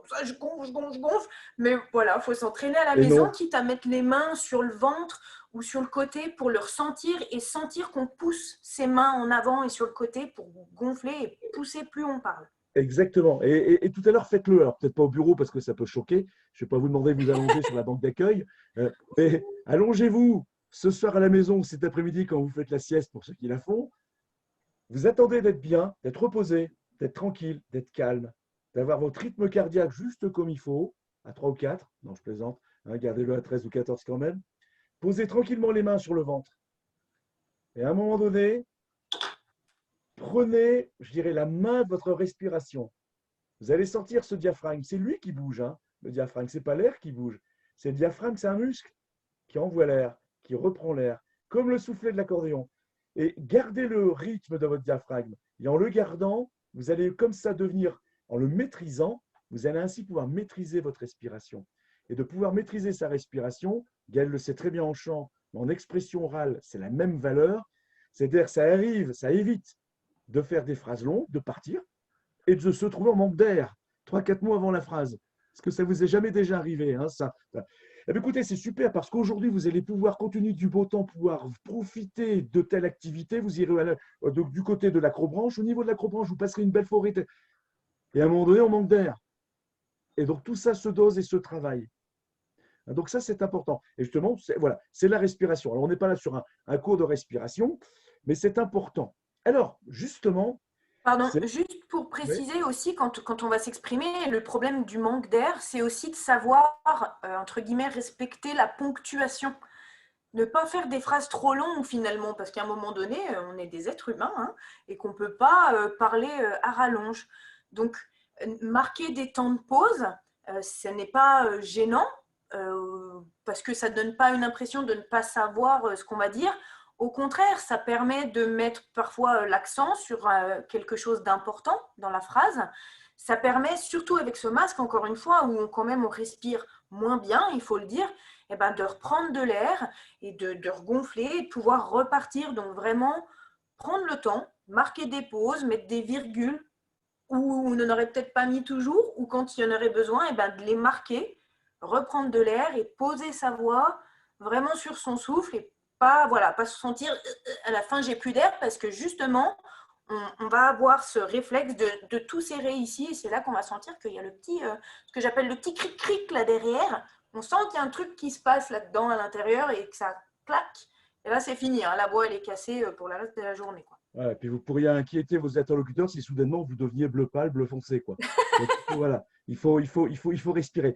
Ça, je gonfle. Mais voilà, il faut s'entraîner à la Et maison, non. quitte à mettre les mains sur le ventre ou sur le côté pour le ressentir et sentir qu'on pousse ses mains en avant et sur le côté pour gonfler et pousser plus on parle. Exactement. Et tout à l'heure, faites-le. Alors, peut-être pas au bureau parce que ça peut choquer. Je ne vais pas vous demander de vous allonger sur la banque d'accueil. Mais allongez-vous ce soir à la maison ou cet après-midi quand vous faites la sieste pour ceux qui la font. Vous attendez d'être bien, d'être reposé, d'être tranquille, d'être calme, d'avoir votre rythme cardiaque juste comme il faut, à 3 ou 4. Non, je plaisante. Hein, gardez-le à 13 ou 14 quand même. Posez tranquillement les mains sur le ventre. Et à un moment donné, prenez, je dirais, la main de votre respiration. Vous allez sentir ce diaphragme. C'est lui qui bouge, hein, le diaphragme. Ce n'est pas l'air qui bouge. C'est le diaphragme, c'est un muscle qui envoie l'air, qui reprend l'air, comme le soufflet de l'accordéon. Et gardez le rythme de votre diaphragme. Et en le gardant, vous allez comme ça devenir, en le maîtrisant, vous allez ainsi pouvoir maîtriser votre respiration. Et de pouvoir maîtriser sa respiration, Gaël le sait très bien en chant, mais en expression orale, c'est la même valeur. C'est-à-dire, ça arrive, ça évite de faire des phrases longues, de partir, et de se trouver en manque d'air, 3-4 mots avant la phrase. Est-ce que ça vous est jamais déjà arrivé, hein, ça? Eh bien, écoutez, c'est super parce qu'aujourd'hui, vous allez pouvoir, compte tenu du beau temps, pouvoir profiter de telle activité. Vous irez du côté de l'acrobranche. Au niveau de l'acrobranche, vous passerez une belle forêt. Et à un moment donné, on manque d'air. Et donc, tout ça se dose et se travaille. Donc, ça, c'est important. Et justement, voilà, c'est la respiration. Alors, on n'est pas là sur un cours de respiration, mais c'est important. Alors, justement, Pardon, juste pour oui. préciser aussi, quand on va s'exprimer, le problème du manque d'air, c'est aussi de savoir, entre guillemets, respecter la ponctuation. Ne pas faire des phrases trop longues finalement, parce qu'à un moment donné, on est des êtres humains hein, et qu'on ne peut pas parler à rallonge. Donc, marquer des temps de pause, ce n'est pas gênant, parce que ça ne donne pas une impression de ne pas savoir ce qu'on va dire. Au contraire, ça permet de mettre parfois l'accent sur quelque chose d'important dans la phrase. Ça permet, surtout avec ce masque, encore une fois, où quand même on respire moins bien, il faut le dire, eh ben, de reprendre de l'air et de regonfler et de pouvoir repartir. Donc vraiment, prendre le temps, marquer des pauses, mettre des virgules où on n'en aurait peut-être pas mis toujours, ou quand il y en aurait besoin, eh ben, de les marquer, reprendre de l'air et poser sa voix vraiment sur son souffle et pas se sentir à la fin j'ai plus d'air parce que justement on va avoir ce réflexe de tout serrer ici et c'est là qu'on va sentir qu'il y a le petit, ce que j'appelle le petit cric-cric là derrière. On sent qu'il y a un truc qui se passe là-dedans à l'intérieur et que ça claque. Et là, c'est fini. Hein. La voix, elle est cassée pour le reste de la journée. Quoi. Voilà, puis vous pourriez inquiéter vos interlocuteurs si soudainement vous deveniez bleu pâle, bleu foncé, quoi. Donc, voilà, il faut respirer.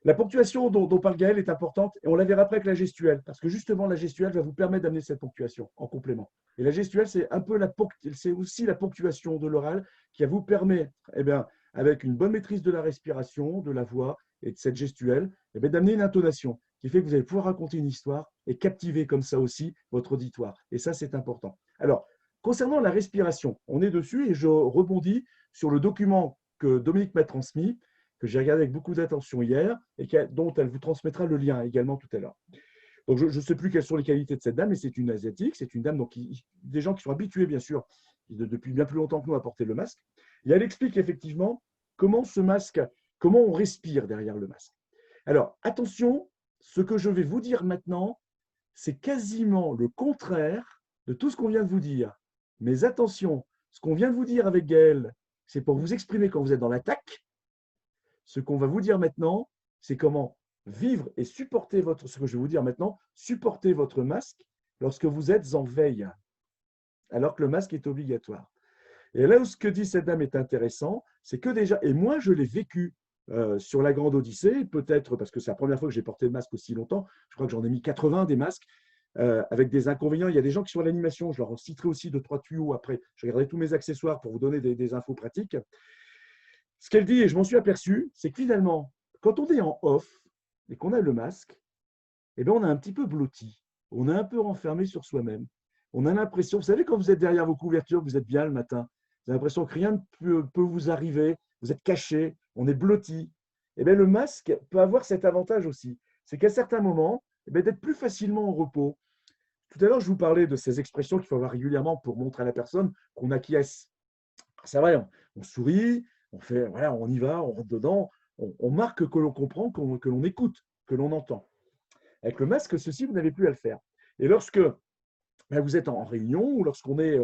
La ponctuation dont parle Gaël est importante et on la verra après avec la gestuelle, parce que justement, la gestuelle va vous permettre d'amener cette ponctuation en complément. Et la gestuelle, c'est aussi la ponctuation de l'oral qui va vous permettre, eh bien, avec une bonne maîtrise de la respiration, de la voix et de cette gestuelle, eh bien, d'amener une intonation qui fait que vous allez pouvoir raconter une histoire et captiver comme ça aussi votre auditoire. Et ça, c'est important. Alors, concernant la respiration, on est dessus et je rebondis sur le document que Dominique m'a transmis, que j'ai regardé avec beaucoup d'attention hier et dont elle vous transmettra le lien également tout à l'heure. Donc, je ne sais plus quelles sont les qualités de cette dame, mais c'est une asiatique, c'est une dame, donc des gens qui sont habitués, bien sûr, depuis bien plus longtemps que nous à porter le masque. Et elle explique effectivement comment on respire derrière le masque. Alors, attention, ce que je vais vous dire maintenant, c'est quasiment le contraire de tout ce qu'on vient de vous dire. Mais attention, ce qu'on vient de vous dire avec Gaël, c'est pour vous exprimer quand vous êtes dans l'attaque. Ce qu'on va vous dire maintenant, c'est comment vivre et supporter ce que je vais vous dire maintenant, supporter votre masque lorsque vous êtes en veille, alors que le masque est obligatoire. Et là où ce que dit cette dame est intéressant, c'est que déjà, et moi je l'ai vécu sur la Grande Odyssée, peut-être parce que c'est la première fois que j'ai porté le masque aussi longtemps, je crois que j'en ai mis 80 des masques, avec des inconvénients. Il y a des gens qui sont à l'animation, je leur citerai aussi 2-3 tuyaux après, je regarderai tous mes accessoires pour vous donner des infos pratiques. Ce qu'elle dit, et je m'en suis aperçu, c'est que finalement, quand on est en off et qu'on a le masque, eh bien, on est un petit peu blotti, on est un peu renfermé sur soi-même. On a l'impression, vous savez, quand vous êtes derrière vos couvertures, vous êtes bien le matin, vous avez l'impression que rien ne peut vous arriver, vous êtes caché, on est blotti. Eh bien, le masque peut avoir cet avantage aussi, c'est qu'à certains moments, eh bien, d'être plus facilement en repos. Tout à l'heure, je vous parlais de ces expressions qu'il faut avoir régulièrement pour montrer à la personne qu'on acquiesce. C'est vrai, on sourit, on fait, voilà, on y va, on rentre dedans, on marque que l'on comprend, que l'on écoute, que l'on entend. Avec le masque, ceci, vous n'avez plus à le faire. Et lorsque vous êtes en réunion ou lorsqu'on est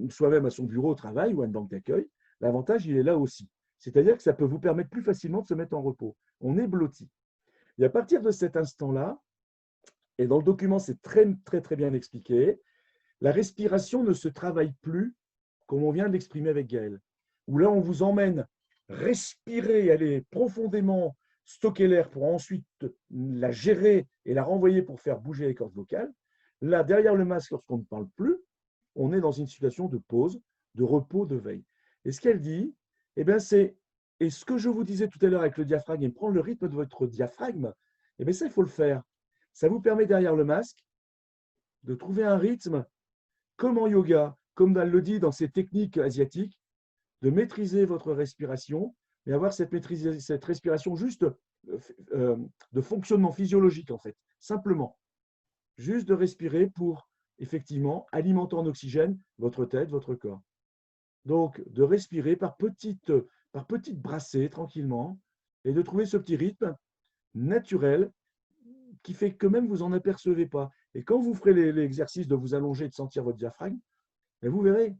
soi-même à son bureau au travail ou à une banque d'accueil, l'avantage, il est là aussi. C'est-à-dire que ça peut vous permettre plus facilement de se mettre en repos. On est blotti. Et à partir de cet instant-là, et dans le document, c'est très, très, très bien expliqué, la respiration ne se travaille plus comme on vient de l'exprimer avec Gaël, où là, on vous emmène respirer, aller profondément stocker l'air pour ensuite la gérer et la renvoyer pour faire bouger les cordes vocales. Là, derrière le masque, lorsqu'on ne parle plus, on est dans une situation de pause, de repos, de veille. Et ce qu'elle dit, eh bien, c'est, et ce que je vous disais tout à l'heure avec le diaphragme, et prendre le rythme de votre diaphragme, eh bien, ça, il faut le faire. Ça vous permet derrière le masque de trouver un rythme comme en yoga, comme elle le dit dans ces techniques asiatiques, de maîtriser votre respiration, mais avoir cette respiration juste de fonctionnement physiologique, en fait, simplement. Juste de respirer pour, effectivement, alimenter en oxygène votre tête, votre corps. Donc, de respirer par petites brassées, tranquillement, et de trouver ce petit rythme naturel qui fait que même vous n'en apercevez pas. Et quand vous ferez l'exercice de vous allonger et de sentir votre diaphragme, vous verrez,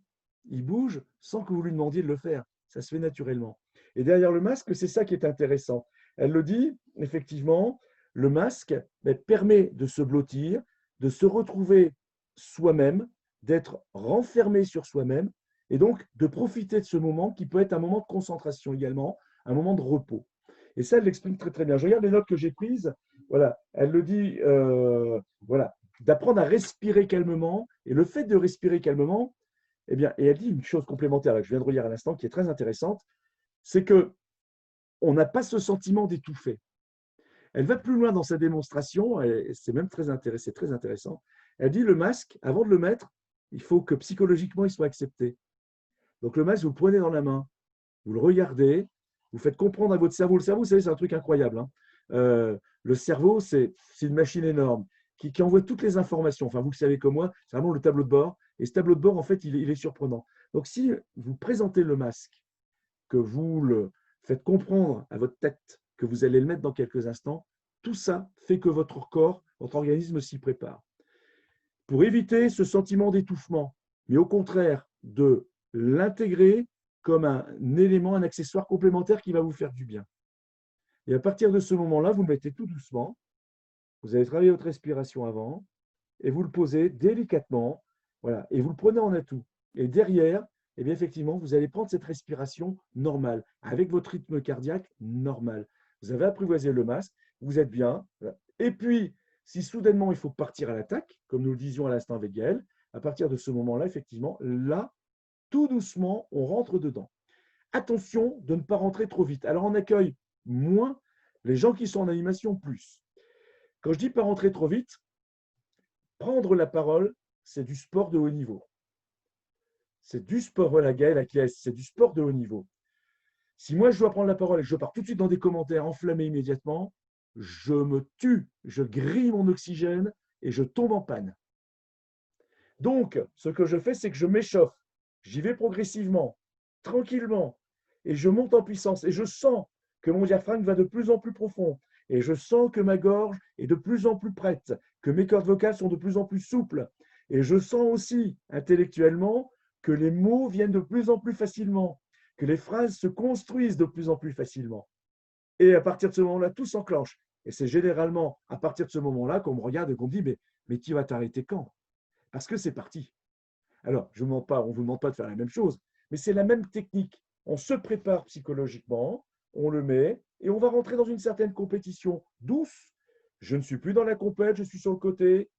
il bouge sans que vous lui demandiez de le faire. Ça se fait naturellement. Et derrière le masque, c'est ça qui est intéressant. Elle le dit, effectivement, le masque permet de se blottir, de se retrouver soi-même, d'être renfermé sur soi-même, et donc de profiter de ce moment qui peut être un moment de concentration également, un moment de repos. Et ça, elle l'explique très très bien. Je regarde les notes que j'ai prises. Voilà, elle le dit, voilà, d'apprendre à respirer calmement. Et le fait de respirer calmement, eh bien, et elle dit une chose complémentaire que je viens de relire à l'instant, qui est très intéressante, c'est que on n'a pas ce sentiment d'étouffer. Elle va plus loin dans sa démonstration, et c'est même très intéressant. Elle dit le masque, avant de le mettre, il faut que psychologiquement il soit accepté. Donc le masque, vous le prenez dans la main, vous le regardez, vous faites comprendre à votre cerveau. Le cerveau, vous savez, c'est un truc incroyable. Le cerveau, c'est une machine énorme qui envoie toutes les informations. Enfin, vous le savez comme moi, c'est vraiment le tableau de bord. Et ce tableau de bord, en fait, il est surprenant. Donc, si vous présentez le masque, que vous le faites comprendre à votre tête que vous allez le mettre dans quelques instants, tout ça fait que votre corps, votre organisme s'y prépare. Pour éviter ce sentiment d'étouffement, mais au contraire de l'intégrer comme un élément, un accessoire complémentaire qui va vous faire du bien. Et à partir de ce moment-là, vous le mettez tout doucement, vous avez travaillé votre respiration avant, et vous le posez délicatement, voilà, et vous le prenez en atout. Et derrière, eh bien, effectivement, vous allez prendre cette respiration normale, avec votre rythme cardiaque normal. Vous avez apprivoisé le masque, vous êtes bien. Voilà. Et puis, si soudainement il faut partir à l'attaque, comme nous le disions à l'instant avec Gaël, à partir de ce moment-là, effectivement, là, tout doucement, on rentre dedans. Attention de ne pas rentrer trop vite. Alors, on accueille moins les gens qui sont en animation plus. Quand je dis pas rentrer trop vite, prendre la parole, c'est du sport de haut niveau. C'est du sport, voilà, Gaël acquiesce, c'est du sport de haut niveau. Si moi je dois prendre la parole et que je pars tout de suite dans des commentaires enflammés immédiatement, je me tue, je grille mon oxygène et je tombe en panne. Donc, ce que je fais, c'est que je m'échauffe. J'y vais progressivement, tranquillement, et je monte en puissance. Et je sens que mon diaphragme va de plus en plus profond. Et je sens que ma gorge est de plus en plus prête, que mes cordes vocales sont de plus en plus souples. Et je sens aussi, intellectuellement, que les mots viennent de plus en plus facilement, que les phrases se construisent de plus en plus facilement. Et à partir de ce moment-là, tout s'enclenche. Et c'est généralement à partir de ce moment-là qu'on me regarde et qu'on me dit, mais tu vas t'arrêter quand? Parce que c'est parti. Alors, je vous mens pas, on ne vous demande pas de faire la même chose, mais c'est la même technique. On se prépare psychologiquement, on le met, et on va rentrer dans une certaine compétition douce. Je ne suis plus dans la compète, je suis sur le côté.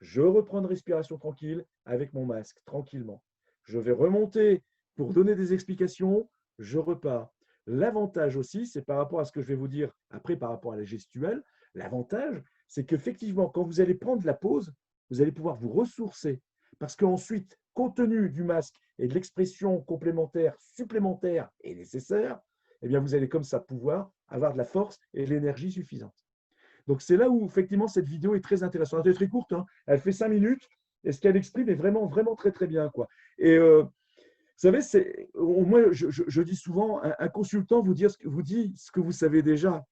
Je reprends une respiration tranquille avec mon masque, tranquillement. Je vais remonter pour donner des explications, je repars. L'avantage aussi, c'est par rapport à ce que je vais vous dire après par rapport à la gestuelle, l'avantage, c'est qu'effectivement, quand vous allez prendre la pause, vous allez pouvoir vous ressourcer. Parce qu'ensuite, compte tenu du masque et de l'expression complémentaire, supplémentaire et nécessaire, eh bien, vous allez comme ça pouvoir avoir de la force et de l'énergie suffisante. Donc, c'est là où, effectivement, cette vidéo est très intéressante. Elle est très courte, hein. Elle fait 5 minutes et ce qu'elle exprime est vraiment, vraiment très, très bien, quoi. Et vous savez, moi, je dis souvent, un consultant vous dit ce que vous savez déjà.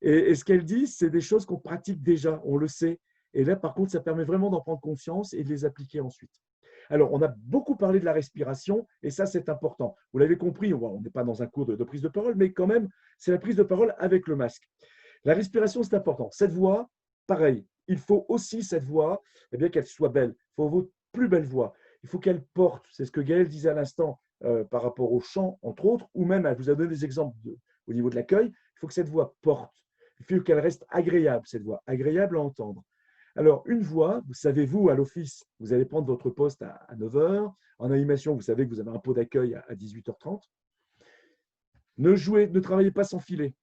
Et ce qu'elle dit, c'est des choses qu'on pratique déjà, on le sait. Et là, par contre, ça permet vraiment d'en prendre conscience et de les appliquer ensuite. Alors, on a beaucoup parlé de la respiration, et ça, c'est important. Vous l'avez compris, on n'est pas dans un cours de prise de parole, mais quand même, c'est la prise de parole avec le masque. La respiration, c'est important. Cette voix, pareil, il faut aussi cette voix, eh bien qu'elle soit belle. Il faut votre plus belle voix. Il faut qu'elle porte. C'est ce que Gaëlle disait à l'instant par rapport au chant, entre autres, ou même, elle vous a donné des exemples au niveau de l'accueil. Il faut que cette voix porte. Il faut qu'elle reste agréable, cette voix, agréable à entendre. Alors, une voix, vous savez, vous, à l'office, vous allez prendre votre poste à 9 heures. En animation, vous savez que vous avez un pot d'accueil à 18h30. Ne travaillez pas sans filet.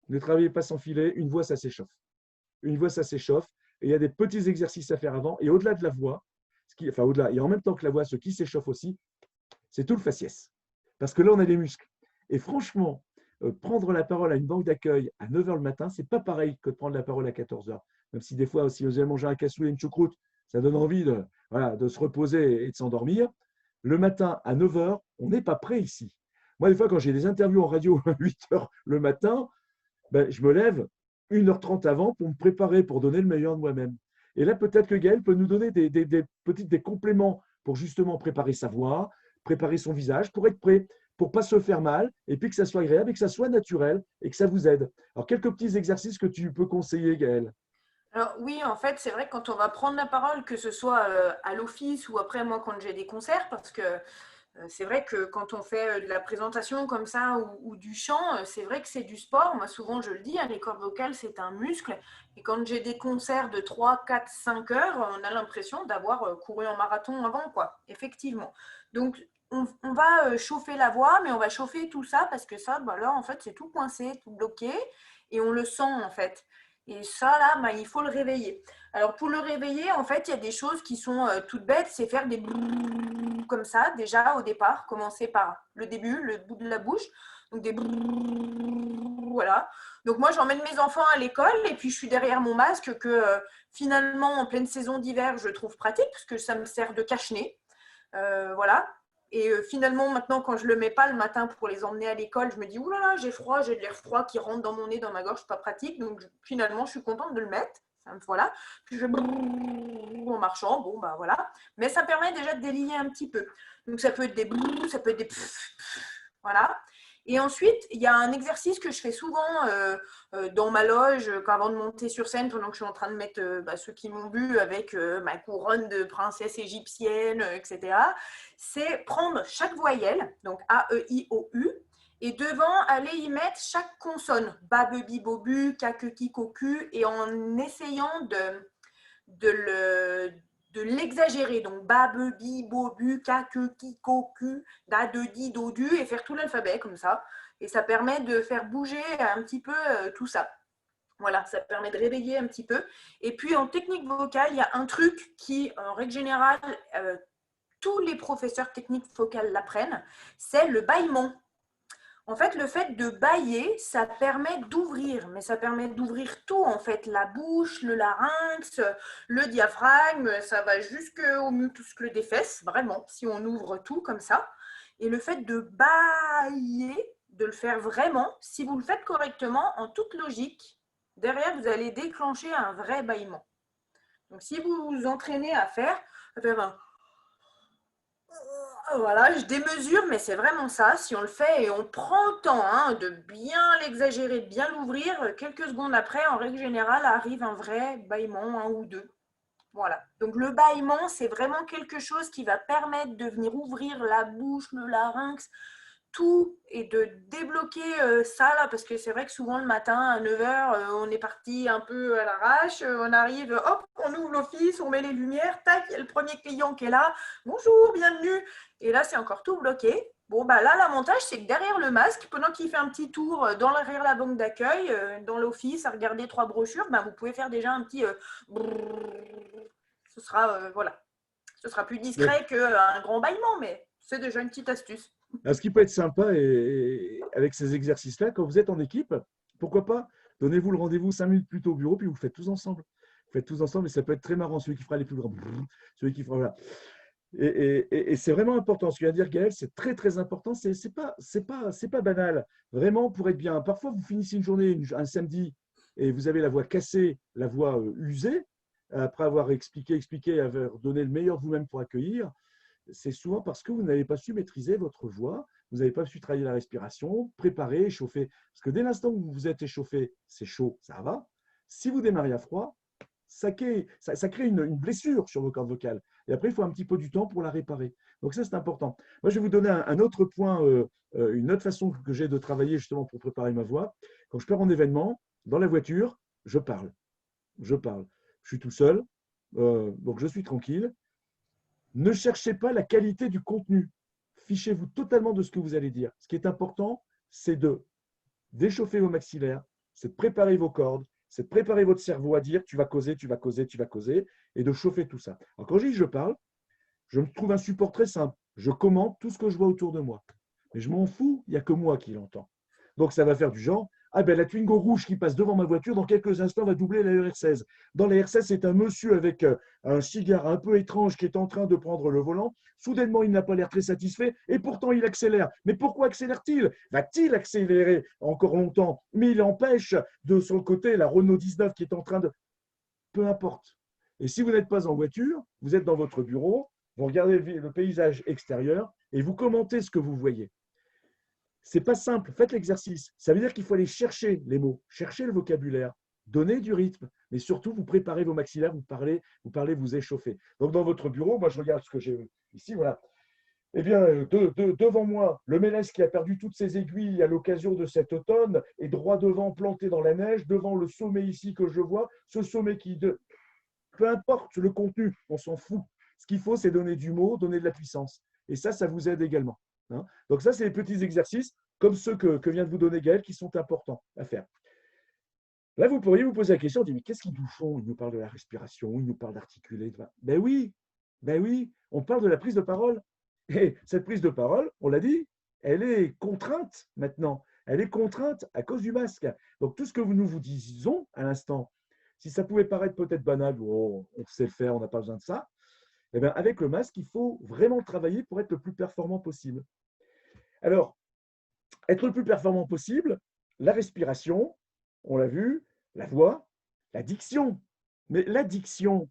Ne travaillez pas sans filet. Une voix, ça s'échauffe. Une voix, ça s'échauffe. Et il y a des petits exercices à faire avant. Et au-delà de la voix, au-delà, et en même temps que la voix, ce qui s'échauffe aussi, c'est tout le faciès. Parce que là, on a des muscles. Et franchement, prendre la parole à une banque d'accueil à 9 h le matin, ce n'est pas pareil que de prendre la parole à 14 h. Même si des fois, si vous avez mangé un cassoulet et une choucroute, ça donne envie de se reposer et de s'endormir. Le matin à 9 h, on n'est pas prêt ici. Moi, des fois, quand j'ai des interviews en radio à 8 h le matin, je me lève 1h30 avant pour me préparer, pour donner le meilleur de moi-même. Et là, peut-être que Gaëlle peut nous donner des compléments pour justement préparer sa voix, préparer son visage, pour être prêt, pour ne pas se faire mal, et puis que ça soit agréable, et que ça soit naturel, et que ça vous aide. Alors, quelques petits exercices que tu peux conseiller, Gaëlle. Alors oui, en fait, c'est vrai que quand on va prendre la parole, que ce soit à l'office ou après moi quand j'ai des concerts, parce que c'est vrai que quand on fait de la présentation comme ça ou du chant, c'est vrai que c'est du sport. Moi, souvent, je le dis, hein, les cordes vocales, c'est un muscle. Et quand j'ai des concerts de 3, 4, 5 heures, on a l'impression d'avoir couru en marathon avant, quoi, effectivement. Donc, on va chauffer la voix, mais on va chauffer tout ça parce que ça, là, en fait, c'est tout coincé, tout bloqué. Et on le sent, en fait. Et ça, là, il faut le réveiller. Alors, pour le réveiller, en fait, il y a des choses qui sont toutes bêtes. C'est faire des brrrr comme ça, déjà, au départ. Commencer par le début, le bout de la bouche. Donc, des brrrr, voilà. Donc, moi, j'emmène mes enfants à l'école et puis je suis derrière mon masque que finalement, en pleine saison d'hiver, je trouve pratique parce que ça me sert de cache-nez. Voilà. Et finalement, maintenant, quand je ne le mets pas le matin pour les emmener à l'école, je me dis, oulala, j'ai froid, j'ai de l'air froid qui rentre dans mon nez, dans ma gorge, pas pratique. Donc, finalement, je suis contente de le mettre. Voilà. Puis je en marchant, bon, bah voilà. Mais ça permet déjà de délier un petit peu. Donc, ça peut être des ça peut être des voilà. Et ensuite, il y a un exercice que je fais souvent dans ma loge avant de monter sur scène, pendant que je suis en train de mettre ceux qui m'ont vu avec ma couronne de princesse égyptienne, etc. C'est prendre chaque voyelle, donc A, E, I, O, U, et devant, aller y mettre chaque consonne, ba, be, bi, bo, bu, ka, ke, ki, ko, ku, et en essayant de l'exagérer. Donc, ba, be, bi, bo, bu, ka, ke, ki, ko, ku, da, de, di, do, du, et faire tout l'alphabet comme ça. Et ça permet de faire bouger un petit peu tout ça. Voilà, ça permet de réveiller un petit peu. Et puis, en technique vocale, il y a un truc qui, en règle générale, tous les professeurs techniques vocales l'apprennent, c'est le bâillement. En fait, le fait de bâiller, ça permet d'ouvrir, mais ça permet d'ouvrir tout, en fait, la bouche, le larynx, le diaphragme, ça va jusqu'au muscle des fesses, vraiment, si on ouvre tout comme ça. Et le fait de bâiller, de le faire vraiment, si vous le faites correctement, en toute logique, derrière, vous allez déclencher un vrai bâillement. Donc, si vous vous entraînez à faire un Voilà, je démesure, mais c'est vraiment ça. Si on le fait et on prend le temps de bien l'exagérer, de bien l'ouvrir, quelques secondes après, en règle générale, arrive un vrai bâillement, un ou deux. Voilà. Donc le bâillement, c'est vraiment quelque chose qui va permettre de venir ouvrir la bouche, le larynx, tout et de débloquer ça là, parce que c'est vrai que souvent le matin à 9h, on est parti un peu à l'arrache, on arrive, hop, on ouvre l'office, on met les lumières, tac, il y a le premier client qui est là, bonjour, bienvenue, et là c'est encore tout bloqué. Bon, bah là, l'avantage, c'est que derrière le masque, pendant qu'il fait un petit tour derrière la banque d'accueil, dans l'office, à regarder 3 brochures, bah, vous pouvez faire déjà un petit ce sera, voilà, ce sera plus Ouais. discret qu'un grand bâillement, mais c'est déjà une petite astuce. Alors, ce qui peut être sympa avec ces exercices-là, quand vous êtes en équipe, pourquoi pas, donnez-vous le rendez-vous 5 minutes plus tôt au bureau, puis vous faites tous ensemble. Vous faites tous ensemble et ça peut être très marrant. Celui qui fera les plus grands, celui qui fera. Voilà. Et c'est vraiment important. Ce que vient de dire Gaël, c'est très très important. C'est pas banal. Vraiment pour être bien. Parfois, vous finissez une journée, un samedi, et vous avez la voix cassée, la voix usée, après avoir expliqué, avoir donné le meilleur de vous-même pour accueillir. C'est souvent parce que vous n'avez pas su maîtriser votre voix, vous n'avez pas su travailler la respiration, préparer, échauffer. Parce que dès l'instant où vous vous êtes échauffé, c'est chaud, ça va. Si vous démarrez à froid, ça crée une blessure sur vos cordes vocales. Et après, il faut un petit peu du temps pour la réparer. Donc ça, c'est important. Moi, je vais vous donner un autre point, une autre façon que j'ai de travailler justement pour préparer ma voix. Quand je pars en événement, dans la voiture, je parle. Je parle. Je suis tout seul, donc je suis tranquille. Ne cherchez pas la qualité du contenu. Fichez-vous totalement de ce que vous allez dire. Ce qui est important, c'est d'échauffer vos maxillaires, c'est de préparer vos cordes, c'est de préparer votre cerveau à dire tu vas causer, tu vas causer, tu vas causer, et de chauffer tout ça. Alors quand je dis je parle, je me trouve un support très simple. Je commente tout ce que je vois autour de moi. Mais je m'en fous, il n'y a que moi qui l'entends. Donc ça va faire du genre, ah ben la Twingo rouge qui passe devant ma voiture, dans quelques instants, va doubler la RR16. Dans la R16, c'est un monsieur avec un cigare un peu étrange qui est en train de prendre le volant. Soudainement, il n'a pas l'air très satisfait et pourtant il accélère. Mais pourquoi accélère-t-il? Va-t-il accélérer encore longtemps? Mais il empêche de son côté la Renault 19 qui est en train de… Peu importe. Et si vous n'êtes pas en voiture, vous êtes dans votre bureau, vous regardez le paysage extérieur et vous commentez ce que vous voyez. C'est pas simple, faites l'exercice. Ça veut dire qu'il faut aller chercher les mots, chercher le vocabulaire, donner du rythme, mais surtout vous préparez vos maxillaires, vous échauffez. Donc dans votre bureau, moi je regarde ce que j'ai ici, voilà. Eh bien, devant moi, le Mélès qui a perdu toutes ses aiguilles à l'occasion de cet automne est droit devant, planté dans la neige, devant le sommet ici que je vois, ce sommet peu importe le contenu, on s'en fout. Ce qu'il faut, c'est donner du mot, donner de la puissance. Et ça vous aide également. Hein. Donc ça, c'est des petits exercices comme ceux que vient de vous donner Gaël qui sont importants à faire. Là, vous pourriez vous poser la question, mais qu'est-ce qu'ils nous font? Ils nous parlent de la respiration, ils nous parlent d'articuler. Ben oui, on parle de la prise de parole. Et cette prise de parole, on l'a dit, elle est contrainte maintenant. Elle est contrainte à cause du masque. Donc tout ce que nous vous disons à l'instant, si ça pouvait paraître peut-être banal, oh, on sait le faire, on n'a pas besoin de ça, eh bien, avec le masque, il faut vraiment travailler pour être le plus performant possible. Alors, être le plus performant possible, la respiration, on l'a vu, la voix, la diction. Mais la diction,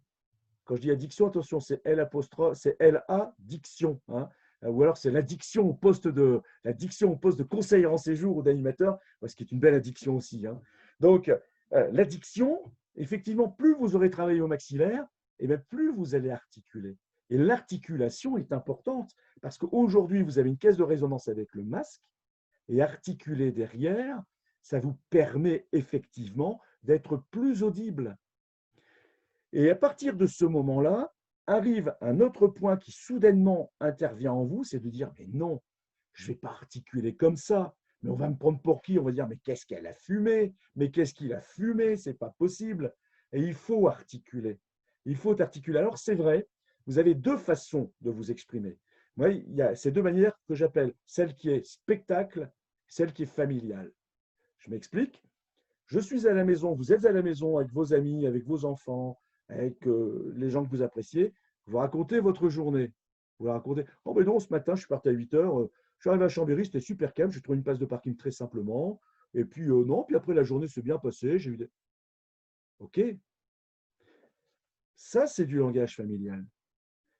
quand je dis addiction, attention, c'est L-A, diction. Hein. Ou alors c'est l'addiction au poste de conseiller en séjour ou d'animateur, ce qui est une belle addiction aussi. Hein. Donc, l'addiction, effectivement, plus vous aurez travaillé au maxillaire, et bien plus vous allez articuler. Et l'articulation est importante parce qu'aujourd'hui, vous avez une caisse de résonance avec le masque et articuler derrière, ça vous permet effectivement d'être plus audible. Et à partir de ce moment-là, arrive un autre point qui soudainement intervient en vous, c'est de dire, mais non, je ne vais pas articuler comme ça. Mais on va me prendre pour qui? On va dire, mais qu'est-ce qu'elle a fumé? Mais qu'est-ce qu'il a fumé? Ce n'est pas possible. Et il faut articuler. Il faut articuler. Alors, c'est vrai, vous avez deux façons de vous exprimer. Moi, il y a ces deux manières que j'appelle celle qui est spectacle, celle qui est familiale. Je m'explique. Je suis à la maison, vous êtes à la maison avec vos amis, avec vos enfants, avec les gens que vous appréciez. Vous racontez votre journée. Vous racontez, oh ben non, ce matin, je suis parti à 8 heures, je suis arrivé à Chambéry, c'était super calme, j'ai trouvé une place de parking très simplement. Et puis non, puis après la journée s'est bien passée. J'ai eu des… OK. Ça, c'est du langage familial.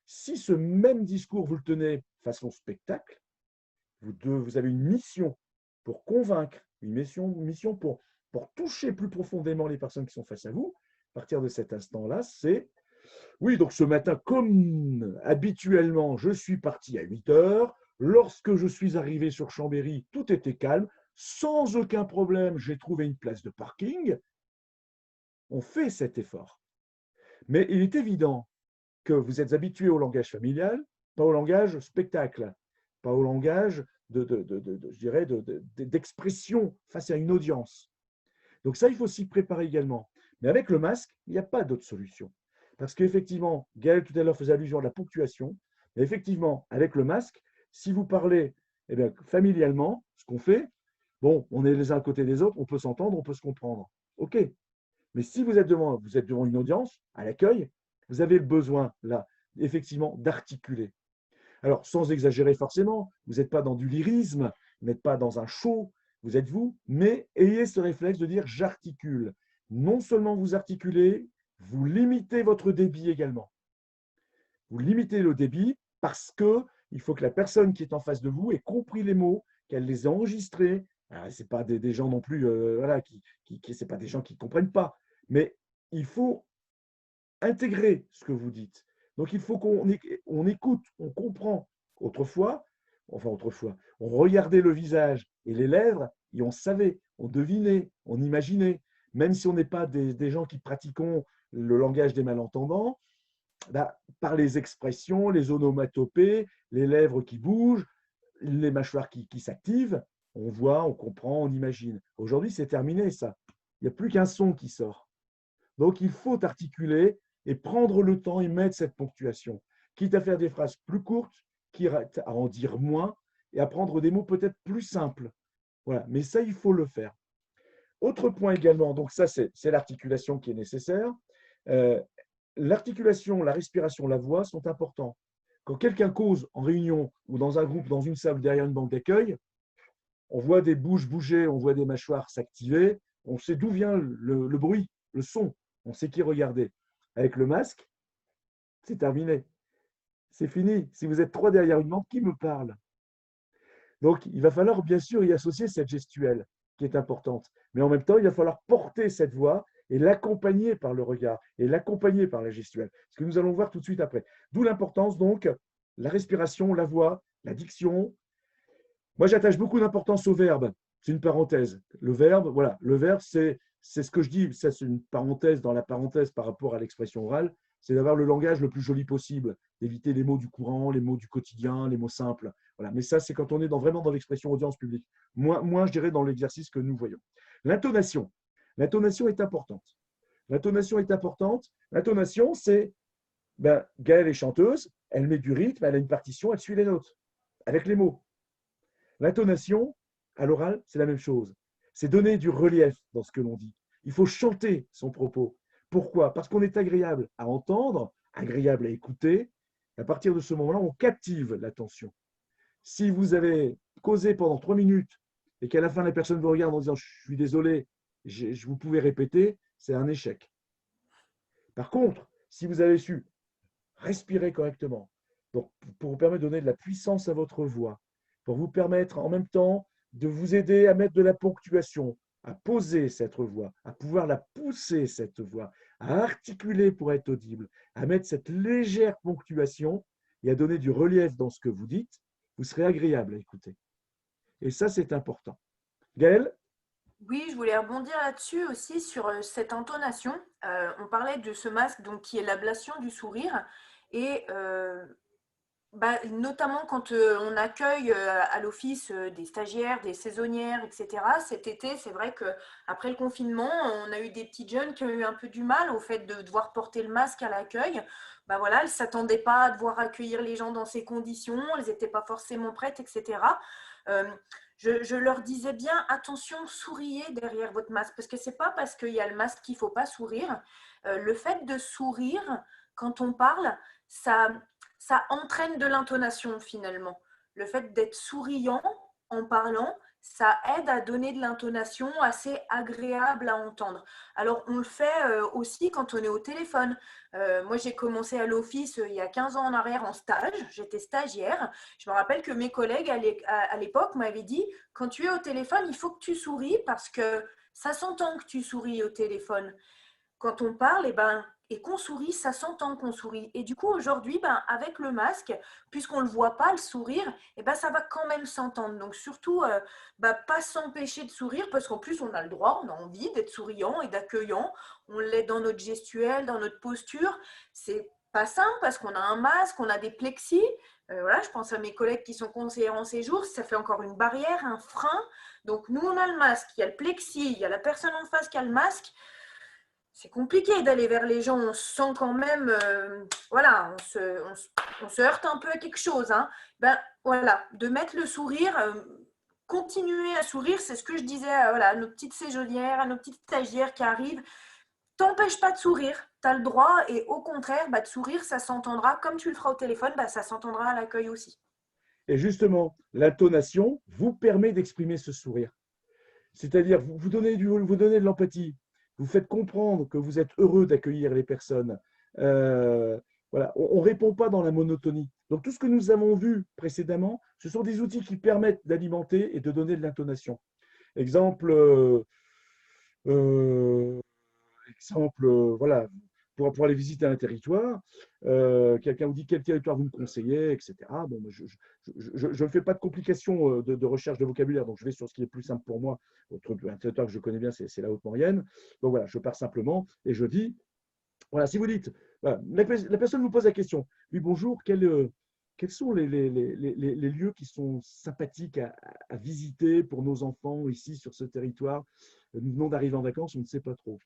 Si ce même discours, vous le tenez façon spectacle, vous avez une mission pour convaincre, une mission pour toucher plus profondément les personnes qui sont face à vous. À partir de cet instant-là, c'est oui, donc ce matin, comme habituellement, je suis parti à 8 heures. Lorsque je suis arrivé sur Chambéry, tout était calme. Sans aucun problème, j'ai trouvé une place de parking. On fait cet effort. Mais il est évident que vous êtes habitué au langage familial, pas au langage spectacle, pas au langage je dirais, d'expression face à une audience. Donc ça, il faut s'y préparer également. Mais avec le masque, il n'y a pas d'autre solution. Parce qu'effectivement, Gaël tout à l'heure faisait allusion à la ponctuation, mais effectivement, avec le masque, si vous parlez eh bien, familialement, ce qu'on fait, bon, on est les uns à côté des autres, on peut s'entendre, on peut se comprendre. OK. Mais si vous êtes devant une audience, à l'accueil, vous avez le besoin, là, effectivement, d'articuler. Alors, sans exagérer forcément, vous n'êtes pas dans du lyrisme, vous n'êtes pas dans un show, vous êtes vous, mais ayez ce réflexe de dire j'articule. Non seulement vous articulez, vous limitez votre débit également. Vous limitez le débit parce qu'il faut que la personne qui est en face de vous ait compris les mots, qu'elle les ait enregistrés. Ce n'est pas des gens non plus, voilà, c'est pas des gens qui ne comprennent pas, mais il faut intégrer ce que vous dites. Donc, il faut qu'on écoute, on comprend. Autrefois, on regardait le visage et les lèvres et on savait, on devinait, on imaginait. Même si on n'est pas des gens qui pratiquons le langage des malentendants, par les expressions, les onomatopées, les lèvres qui bougent, les mâchoires qui s'activent, on voit, on comprend, on imagine. Aujourd'hui, c'est terminé ça. Il n'y a plus qu'un son qui sort. Donc, il faut articuler et prendre le temps et mettre cette ponctuation, quitte à faire des phrases plus courtes, à en dire moins et à prendre des mots peut-être plus simples. Voilà, mais ça, il faut le faire. Autre point également, donc ça, c'est l'articulation qui est nécessaire. L'articulation, la respiration, la voix sont importants. Quand quelqu'un cause en réunion ou dans un groupe, dans une salle derrière une banque d'accueil, on voit des bouches bouger, on voit des mâchoires s'activer, on sait d'où vient le bruit, le son, on sait qui regarder. Avec le masque, c'est terminé. C'est fini. Si vous êtes trois derrière une banque, qui me parle? Donc, il va falloir bien sûr y associer cette gestuelle qui est importante. Mais en même temps, il va falloir porter cette voix et l'accompagner par le regard et l'accompagner par la gestuelle. Ce que nous allons voir tout de suite après. D'où l'importance, donc, la respiration, la voix, la diction. Moi, j'attache beaucoup d'importance au verbe. C'est une parenthèse. Le verbe, voilà, le verbe, c'est ce que je dis, ça c'est une parenthèse dans la parenthèse par rapport à l'expression orale, c'est d'avoir le langage le plus joli possible, d'éviter les mots du courant, les mots du quotidien, les mots simples. Voilà. Mais ça, c'est quand on est vraiment dans l'expression audience publique. Moins, je dirais, dans l'exercice que nous voyons. L'intonation. L'intonation est importante. L'intonation est importante. L'intonation, c'est, Gaëlle est chanteuse, elle met du rythme, elle a une partition, elle suit les notes, avec les mots. L'intonation, à l'oral, c'est la même chose. C'est donner du relief dans ce que l'on dit. Il faut chanter son propos. Pourquoi? Parce qu'on est agréable à entendre, agréable à écouter. À partir de ce moment-là, on captive l'attention. Si vous avez causé pendant 3 minutes et qu'à la fin, la personne vous regarde en disant « je suis désolé, vous pouvez répéter », c'est un échec. Par contre, si vous avez su respirer correctement, donc pour vous permettre de donner de la puissance à votre voix, pour vous permettre en même temps de vous aider à mettre de la ponctuation, à poser cette voix, à pouvoir la pousser, cette voix, à articuler pour être audible, à mettre cette légère ponctuation et à donner du relief dans ce que vous dites, vous serez agréable à écouter. Et ça, c'est important. Gaëlle? Oui, je voulais rebondir là-dessus aussi sur cette intonation. On parlait de ce masque donc, qui est l'ablation du sourire. Et notamment quand on accueille à l'office des stagiaires, des saisonnières, etc. Cet été, c'est vrai qu'après le confinement, on a eu des petites jeunes qui ont eu un peu du mal au fait de devoir porter le masque à l'accueil. Voilà, elles ne s'attendaient pas à devoir accueillir les gens dans ces conditions, elles n'étaient pas forcément prêtes, etc. Je leur disais bien, attention, souriez derrière votre masque, parce que ce n'est pas parce qu'il y a le masque qu'il ne faut pas sourire. Le fait de sourire, quand on parle, ça entraîne de l'intonation finalement. Le fait d'être souriant en parlant, ça aide à donner de l'intonation assez agréable à entendre. Alors, on le fait aussi quand on est au téléphone. Moi, j'ai commencé à l'office il y a 15 ans en arrière en stage. J'étais stagiaire. Je me rappelle que mes collègues à l'époque m'avaient dit, quand tu es au téléphone, il faut que tu souris parce que ça s'entend que tu souris au téléphone. Quand on parle, et qu'on sourit, ça s'entend qu'on sourit. Et du coup, aujourd'hui, avec le masque, puisqu'on ne le voit pas, le sourire, ça va quand même s'entendre. Donc surtout, pas s'empêcher de sourire, parce qu'en plus, on a le droit, on a envie d'être souriant et d'accueillant. On l'est dans notre gestuelle, dans notre posture. C'est pas simple parce qu'on a un masque, on a des plexis. Voilà, je pense à mes collègues qui sont conseillers en séjour, ça fait encore une barrière, un frein. Donc nous, on a le masque, il y a le plexi, il y a la personne en face qui a le masque. C'est compliqué d'aller vers les gens, on se sent quand même, voilà, on se heurte un peu à quelque chose. Hein. Voilà, de mettre le sourire, continuer à sourire, c'est ce que je disais voilà, à nos petites saisonnières, à nos petites stagiaires qui arrivent. T'empêche pas de sourire, tu as le droit et au contraire, de sourire, ça s'entendra, comme tu le feras au téléphone, ça s'entendra à l'accueil aussi. Et justement, l'intonation vous permet d'exprimer ce sourire. C'est-à-dire, vous donnez de l'empathie, vous faites comprendre que vous êtes heureux d'accueillir les personnes. Voilà, on ne répond pas dans la monotonie. Donc, tout ce que nous avons vu précédemment, ce sont des outils qui permettent d'alimenter et de donner de l'intonation. Exemple, voilà, pour aller visiter un territoire, quelqu'un vous dit quel territoire vous me conseillez, etc. Bon, je ne fais pas de complications de recherche de vocabulaire, donc je vais sur ce qui est plus simple pour moi. Un territoire que je connais bien, c'est la Haute-Maurienne. Donc voilà, je pars simplement et je dis, voilà, si vous dites, voilà, la personne vous pose la question, oui, bonjour, quels sont les lieux qui sont sympathiques à visiter pour nos enfants ici sur ce territoire? Nous venons d'arriver en vacances, on ne sait pas trop.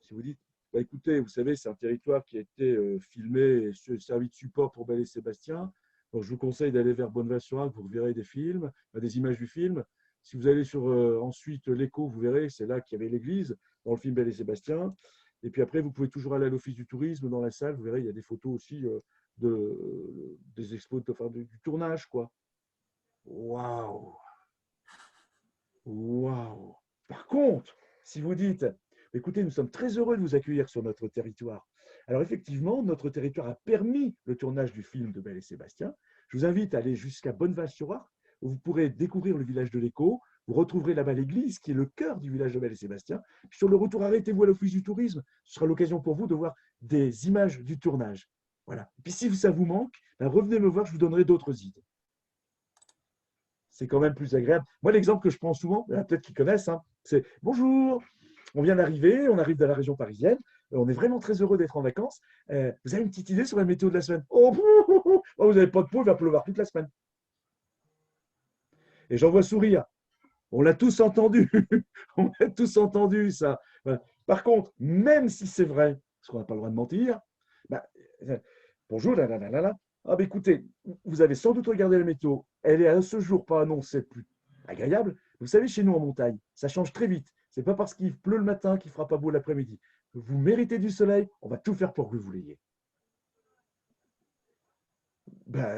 Si vous dites, écoutez, vous savez, c'est un territoire qui a été filmé et servi de support pour Belle et Sébastien. Donc, je vous conseille d'aller vers Bonneval-sur-Arc, vous verrez des films, des images du film. Si vous allez sur ensuite l'Écho, vous verrez, c'est là qu'il y avait l'église dans le film Belle et Sébastien. Et puis après, vous pouvez toujours aller à l'Office du tourisme dans la salle, vous verrez, il y a des photos aussi des expos, du tournage, quoi. Waouh! Waouh! Par contre, si vous dites, écoutez, nous sommes très heureux de vous accueillir sur notre territoire. Alors effectivement, notre territoire a permis le tournage du film de Belle et Sébastien. Je vous invite à aller jusqu'à Bonneval-sur-Arc, où vous pourrez découvrir le village de l'Écho. Vous retrouverez là-bas l'église, qui est le cœur du village de Belle et Sébastien. Sur le retour, arrêtez-vous à l'Office du tourisme. Ce sera l'occasion pour vous de voir des images du tournage. Voilà. Et puis si ça vous manque, revenez me voir, je vous donnerai d'autres idées. C'est quand même plus agréable. Moi, l'exemple que je prends souvent, peut-être qu'ils connaissent, hein, c'est bonjour, on vient d'arriver, on arrive de la région parisienne, on est vraiment très heureux d'être en vacances. Vous avez une petite idée sur la météo de la semaine? Oh, vous n'avez pas de peau, il va pleuvoir toute la semaine. Et j'en vois sourire. On l'a tous entendu. On l'a tous entendu, ça. Par contre, même si c'est vrai, parce qu'on n'a pas le droit de mentir, bonjour, là, là, là, là, là. Ah, écoutez, vous avez sans doute regardé la météo. Elle est à ce jour pas annoncée plus agréable. Vous savez, chez nous en montagne, ça change très vite. Ce n'est pas parce qu'il pleut le matin qu'il ne fera pas beau l'après-midi. Vous méritez du soleil, on va tout faire pour que vous l'ayez.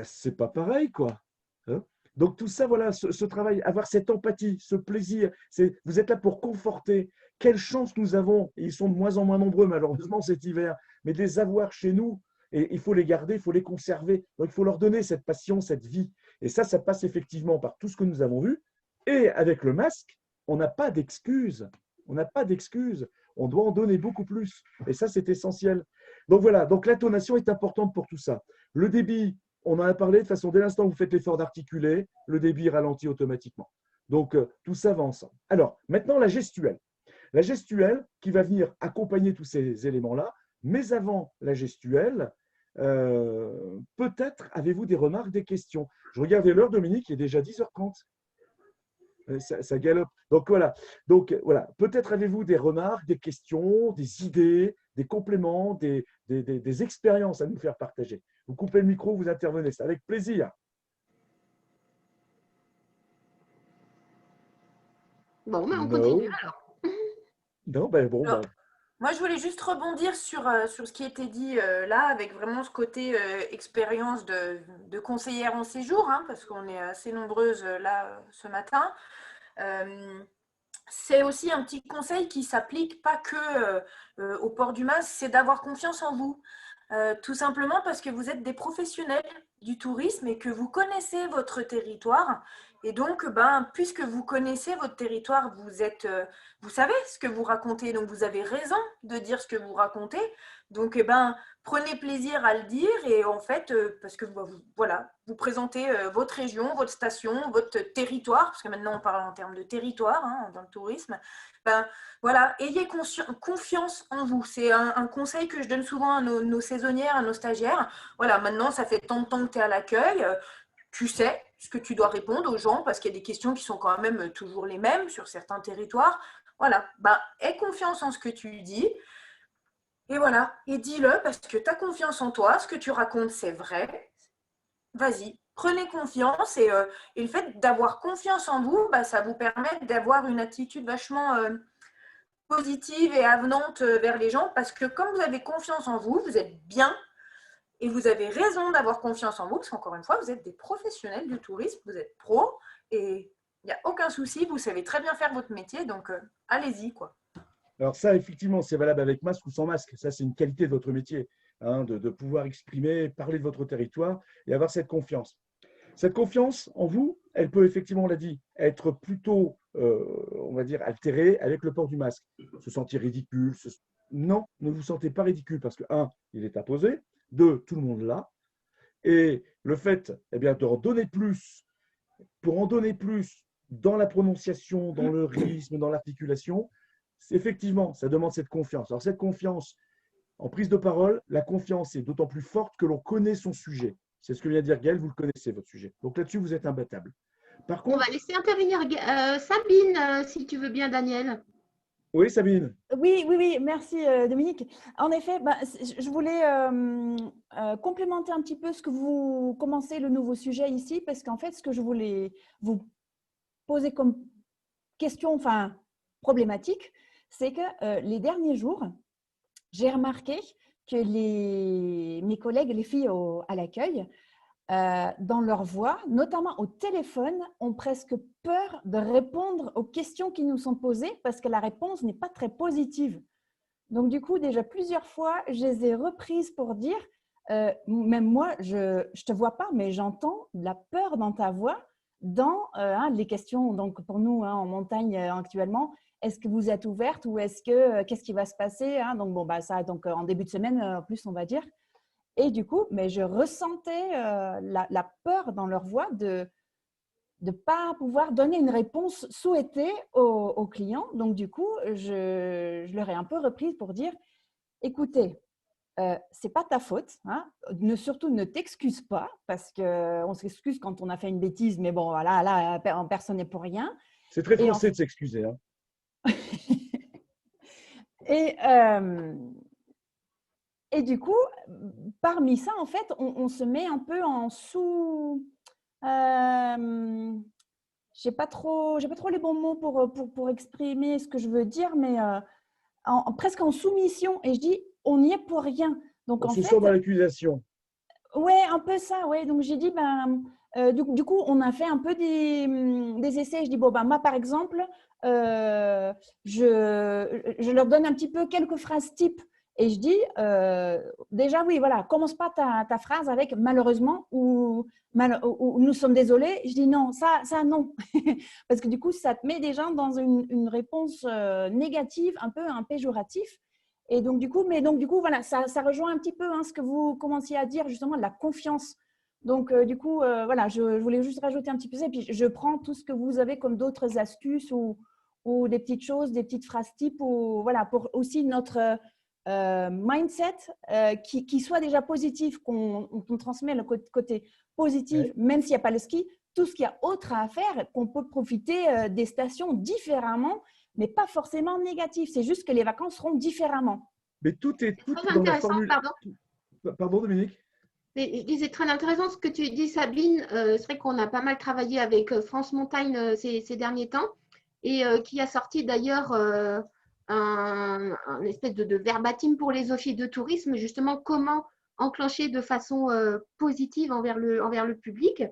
C'est pas pareil, quoi. Hein? Donc tout ça, voilà, ce travail, avoir cette empathie, ce plaisir, vous êtes là pour conforter. Quelle chance nous avons, et ils sont de moins en moins nombreux malheureusement cet hiver, mais de les avoir chez nous. Et il faut les garder, il faut les conserver. Donc, il faut leur donner cette passion, cette vie. Et ça passe effectivement par tout ce que nous avons vu. Et avec le masque, on n'a pas d'excuses. On n'a pas d'excuses. On doit en donner beaucoup plus. Et ça, c'est essentiel. Donc, voilà. Donc, l'intonation est importante pour tout ça. Le débit, on en a parlé. De toute façon, dès l'instant où vous faites l'effort d'articuler, le débit ralentit automatiquement. Donc, tout ça va ensemble. Alors, maintenant, la gestuelle. La gestuelle qui va venir accompagner tous ces éléments-là. Mais avant la gestuelle, peut-être avez-vous des remarques, des questions. Je regardais l'heure, Dominique, il est déjà 10h30. Ça galope. Donc voilà. Peut-être avez-vous des remarques, des questions, des idées, des compléments, des expériences à nous faire partager. Vous coupez le micro, vous intervenez. C'est avec plaisir. Bon, on continue alors. Non, Moi, je voulais juste rebondir sur ce qui était dit là, avec vraiment ce côté expérience de conseillère en séjour, hein, parce qu'on est assez nombreuses là ce matin. Euh, c'est aussi un petit conseil qui s'applique pas que au port du masque, c'est d'avoir confiance en vous. Tout simplement parce que vous êtes des professionnels du tourisme et que vous connaissez votre territoire. Et donc, ben, puisque vous connaissez votre territoire, vous savez ce que vous racontez, donc vous avez raison de dire ce que vous racontez. Donc, eh ben, prenez plaisir à le dire et en fait, parce que voilà, vous présentez votre région, votre station, votre territoire, parce que maintenant on parle en termes de territoire hein, dans le tourisme. Ben, voilà, ayez confiance en vous. C'est un conseil que je donne souvent à nos saisonnières, à nos stagiaires. Voilà, maintenant, ça fait tant de temps que tu es à l'accueil. Tu sais ce que tu dois répondre aux gens parce qu'il y a des questions qui sont quand même toujours les mêmes sur certains territoires. Voilà, ben, aie confiance en ce que tu dis. Et voilà, et dis-le parce que tu as confiance en toi. Ce que tu racontes, c'est vrai. Vas-y, prenez confiance et le fait d'avoir confiance en vous, bah, ça vous permet d'avoir une attitude vachement positive et avenante vers les gens parce que comme vous avez confiance en vous, vous êtes bien et vous avez raison d'avoir confiance en vous parce qu'encore une fois, vous êtes des professionnels du tourisme, vous êtes pros et il n'y a aucun souci, vous savez très bien faire votre métier, donc allez-y quoi. Alors ça, effectivement, c'est valable avec masque ou sans masque. Ça, c'est une qualité de votre métier, hein, de pouvoir exprimer, parler de votre territoire et avoir cette confiance. Cette confiance en vous, elle peut effectivement, on l'a dit, être plutôt, on va dire, altérée avec le port du masque. Se sentir ridicule. Non, ne vous sentez pas ridicule parce que, un, il est imposé. Deux, tout le monde l'a. Et le fait eh bien, de en donner plus, pour en donner plus dans la prononciation, dans le rythme, dans l'articulation, effectivement, ça demande cette confiance. Alors cette confiance, en prise de parole, la confiance est d'autant plus forte que l'on connaît son sujet. C'est ce que vient de dire Gaël, vous le connaissez, votre sujet. Donc là-dessus, vous êtes imbattable. Par On contre, va laisser intervenir Sabine, si tu veux bien, Daniel. oui, Sabine. Oui, oui, oui, merci Dominique. En effet, bah, je voulais complémenter un petit peu ce que vous commencez le nouveau sujet ici, parce qu'en fait, ce que je voulais vous poser comme question, enfin problématique, c'est que les derniers jours, j'ai remarqué que mes collègues, les filles à l'accueil, dans leur voix, notamment au téléphone, ont presque peur de répondre aux questions qui nous sont posées parce que la réponse n'est pas très positive. Donc, du coup, déjà plusieurs fois, je les ai reprises pour dire, même moi, je ne te vois pas, mais j'entends de la peur dans ta voix, dans les questions, donc pour nous, en montagne actuellement, est-ce que vous êtes ouverte ou qu'est-ce qui va se passer donc, bon, bah, ça, donc, en début de semaine, en plus, on va dire. Et du coup, mais je ressentais la peur dans leur voix de ne pas pouvoir donner une réponse souhaitée aux clients. Donc, du coup, je leur ai un peu reprise pour dire, écoutez, c'est pas ta faute. Hein, surtout, ne t'excuse pas parce qu'on s'excuse quand on a fait une bêtise, mais bon, voilà, là, personne n'est pour rien. C'est très français de s'excuser. Hein. Et du coup, parmi ça, en fait, on se met un peu en sous… j'ai pas trop les bons mots pour exprimer ce que je veux dire, mais presque en soumission. Et je dis, on n'y est pour rien. Donc, on se sent dans l'accusation. Ouais, un peu ça, ouais. Donc, j'ai dit, du coup, on a fait un peu des essais. Je dis, bon, moi, par exemple, je leur donne un petit peu quelques phrases types. Et je dis, déjà, oui, voilà, commence pas ta phrase avec malheureusement ou nous sommes désolés. Je dis non, ça non. Parce que du coup, ça te met déjà dans une réponse négative, un peu un péjoratif. Et donc, du coup, voilà, ça rejoint un petit peu ce que vous commenciez à dire, justement, de la confiance. Donc, du coup, voilà, je voulais juste rajouter un petit peu ça. Et puis, je prends tout ce que vous avez comme d'autres astuces ou des petites choses, des petites phrases types, ou voilà, pour aussi notre mindset qui soit déjà positif, qu'on transmet le côté positif, même s'il n'y a pas le ski, tout ce qu'il y a autre à faire, qu'on peut profiter des stations différemment, mais pas forcément négatif. C'est juste que les vacances seront différemment. Mais tout est très dans la intéressant, formule. Pardon, Dominique. Je disais très intéressant ce que tu dis, Sabine. C'est vrai qu'on a pas mal travaillé avec France Montagne ces derniers temps et qui a sorti d'ailleurs un espèce de verbatim pour les offices de tourisme, justement comment enclencher de façon positive envers le public.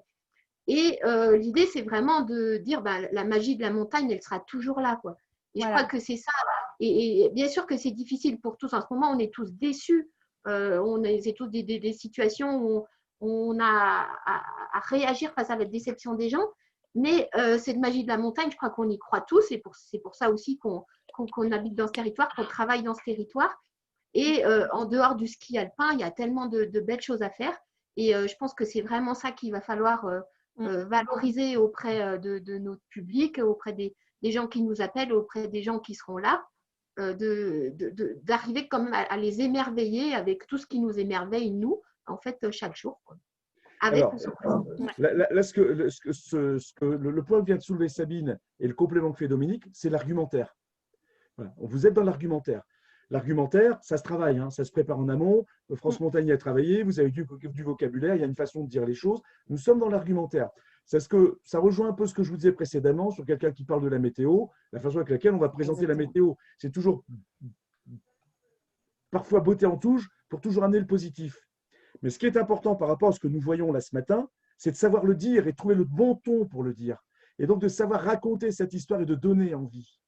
Et l'idée, c'est vraiment de dire la magie de la montagne, elle sera toujours là, quoi. Et je crois que c'est ça. Et bien sûr que c'est difficile pour tous. En ce moment, on est tous déçus. C'est tous des situations où on a à réagir face à la déception des gens. Mais cette magie de la montagne, je crois qu'on y croit tous. Et c'est pour ça aussi qu'on habite dans ce territoire, qu'on travaille dans ce territoire. Et en dehors du ski alpin, il y a tellement de belles choses à faire. Et je pense que c'est vraiment ça qu'il va falloir valoriser auprès de notre public, auprès des gens qui nous appellent, auprès des gens qui seront là, d'arriver comme à les émerveiller avec tout ce qui nous émerveille, nous, en fait, chaque jour. Quoi. Alors, là, le point que vient de soulever Sabine et le complément que fait Dominique, c'est l'argumentaire. Voilà. Vous êtes dans l'argumentaire. L'argumentaire, ça se travaille, hein, ça se prépare en amont. France Montagne a travaillé, vous avez du vocabulaire, il y a une façon de dire les choses. Nous sommes dans l'argumentaire. Ça rejoint un peu ce que je vous disais précédemment sur quelqu'un qui parle de la météo, la façon avec laquelle on va présenter la météo. C'est toujours parfois beauté en touche pour toujours amener le positif. Mais ce qui est important par rapport à ce que nous voyons là ce matin, c'est de savoir le dire et trouver le bon ton pour le dire. Et donc de savoir raconter cette histoire et de donner envie.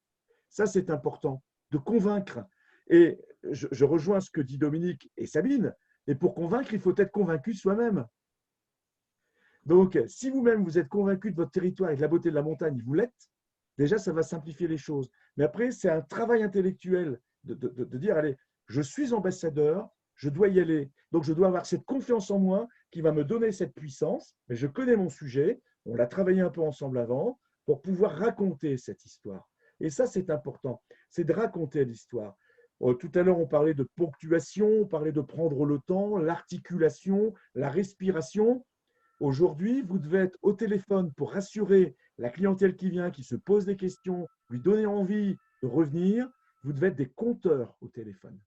Ça, c'est important, de convaincre. Et je rejoins ce que dit Dominique et Sabine. Et pour convaincre, il faut être convaincu soi-même. Donc, si vous-même, vous êtes convaincu de votre territoire et de la beauté de la montagne, vous l'êtes, déjà, ça va simplifier les choses. Mais après, c'est un travail intellectuel de dire, allez, je suis ambassadeur, je dois y aller. Donc, je dois avoir cette confiance en moi qui va me donner cette puissance. Mais je connais mon sujet, on l'a travaillé un peu ensemble avant, pour pouvoir raconter cette histoire. Et ça, c'est important, c'est de raconter l'histoire. Tout à l'heure, on parlait de ponctuation, on parlait de prendre le temps, l'articulation, la respiration. Aujourd'hui, vous devez être au téléphone pour rassurer la clientèle qui vient, qui se pose des questions, lui donner envie de revenir. Vous devez être des compteurs au téléphone,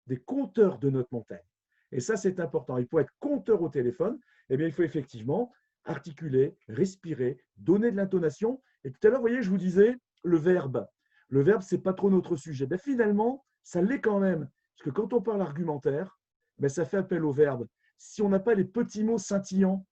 des compteurs de notre montagne. Et ça, c'est important. Il faut être compteur au téléphone. Eh bien, il faut effectivement articuler, respirer, donner de l'intonation. Et tout à l'heure, vous voyez, je vous disais, le verbe. Le verbe, ce n'est pas trop notre sujet. Ben, finalement, ça l'est quand même. Parce que quand on parle argumentaire, ben, ça fait appel au verbe. Si on n'a pas les petits mots scintillants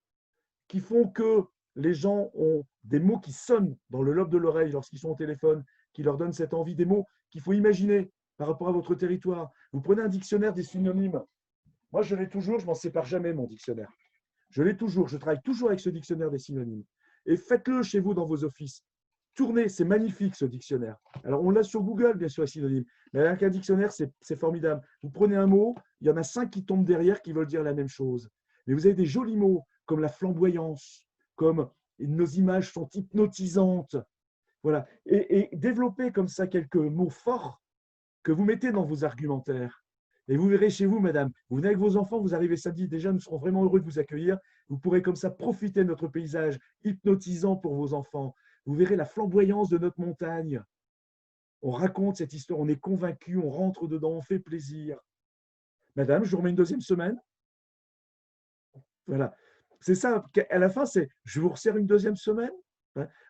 qui font que les gens ont des mots qui sonnent dans le lobe de l'oreille lorsqu'ils sont au téléphone, qui leur donnent cette envie, des mots qu'il faut imaginer par rapport à votre territoire. Vous prenez un dictionnaire des synonymes. Moi, je l'ai toujours, je ne m'en sépare jamais, mon dictionnaire. Je l'ai toujours, je travaille toujours avec ce dictionnaire des synonymes. Et faites-le chez vous dans vos offices. Tournez, c'est magnifique ce dictionnaire. Alors, on l'a sur Google, bien sûr, les synonymes. Mais avec un dictionnaire, c'est formidable. Vous prenez un mot, il y en a 5 qui tombent derrière qui veulent dire la même chose. Mais vous avez des jolis mots, comme la flamboyance, comme nos images sont hypnotisantes. Voilà. Et développez comme ça quelques mots forts que vous mettez dans vos argumentaires. Et vous verrez chez vous, madame, vous venez avec vos enfants, vous arrivez samedi, déjà, nous serons vraiment heureux de vous accueillir. Vous pourrez comme ça profiter de notre paysage hypnotisant pour vos enfants. Vous verrez la flamboyance de notre montagne. On raconte cette histoire, on est convaincu, on rentre dedans, on fait plaisir. Madame, je vous remets une deuxième semaine. Voilà. C'est ça, à la fin, c'est je vous resserre une deuxième semaine.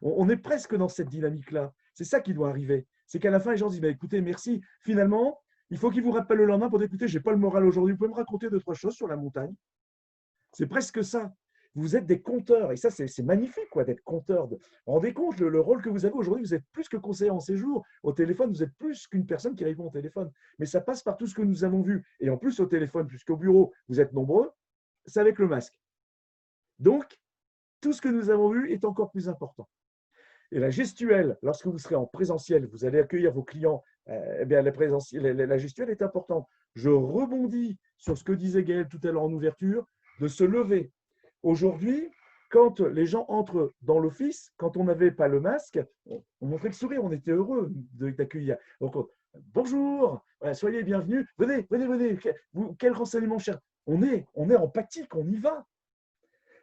On est presque dans cette dynamique-là. C'est ça qui doit arriver. C'est qu'à la fin, les gens disent bah, écoutez, merci. Finalement, il faut qu'ils vous rappellent le lendemain pour dire écoutez, je n'ai pas le moral aujourd'hui. Vous pouvez me raconter 2-3 choses sur la montagne. C'est presque ça. Vous êtes des conteurs. Et ça, c'est magnifique quoi, d'être conteur. Vous vous rendez compte, le rôle que vous avez aujourd'hui, vous êtes plus que conseiller en séjour. Au téléphone, vous êtes plus qu'une personne qui répond au téléphone. Mais ça passe par tout ce que nous avons vu. Et en plus, au téléphone, puisqu'au bureau, vous êtes nombreux, c'est avec le masque. Donc, tout ce que nous avons vu est encore plus important. Et la gestuelle, lorsque vous serez en présentiel, vous allez accueillir vos clients, eh bien, la gestuelle est importante. Je rebondis sur ce que disait Gaël tout à l'heure en ouverture, de se lever. Aujourd'hui, quand les gens entrent dans l'office, quand on n'avait pas le masque, on montrait le sourire, on était heureux d'accueillir. Donc, bonjour, soyez bienvenus, venez. Quel renseignement cher. On est empathique, on y va.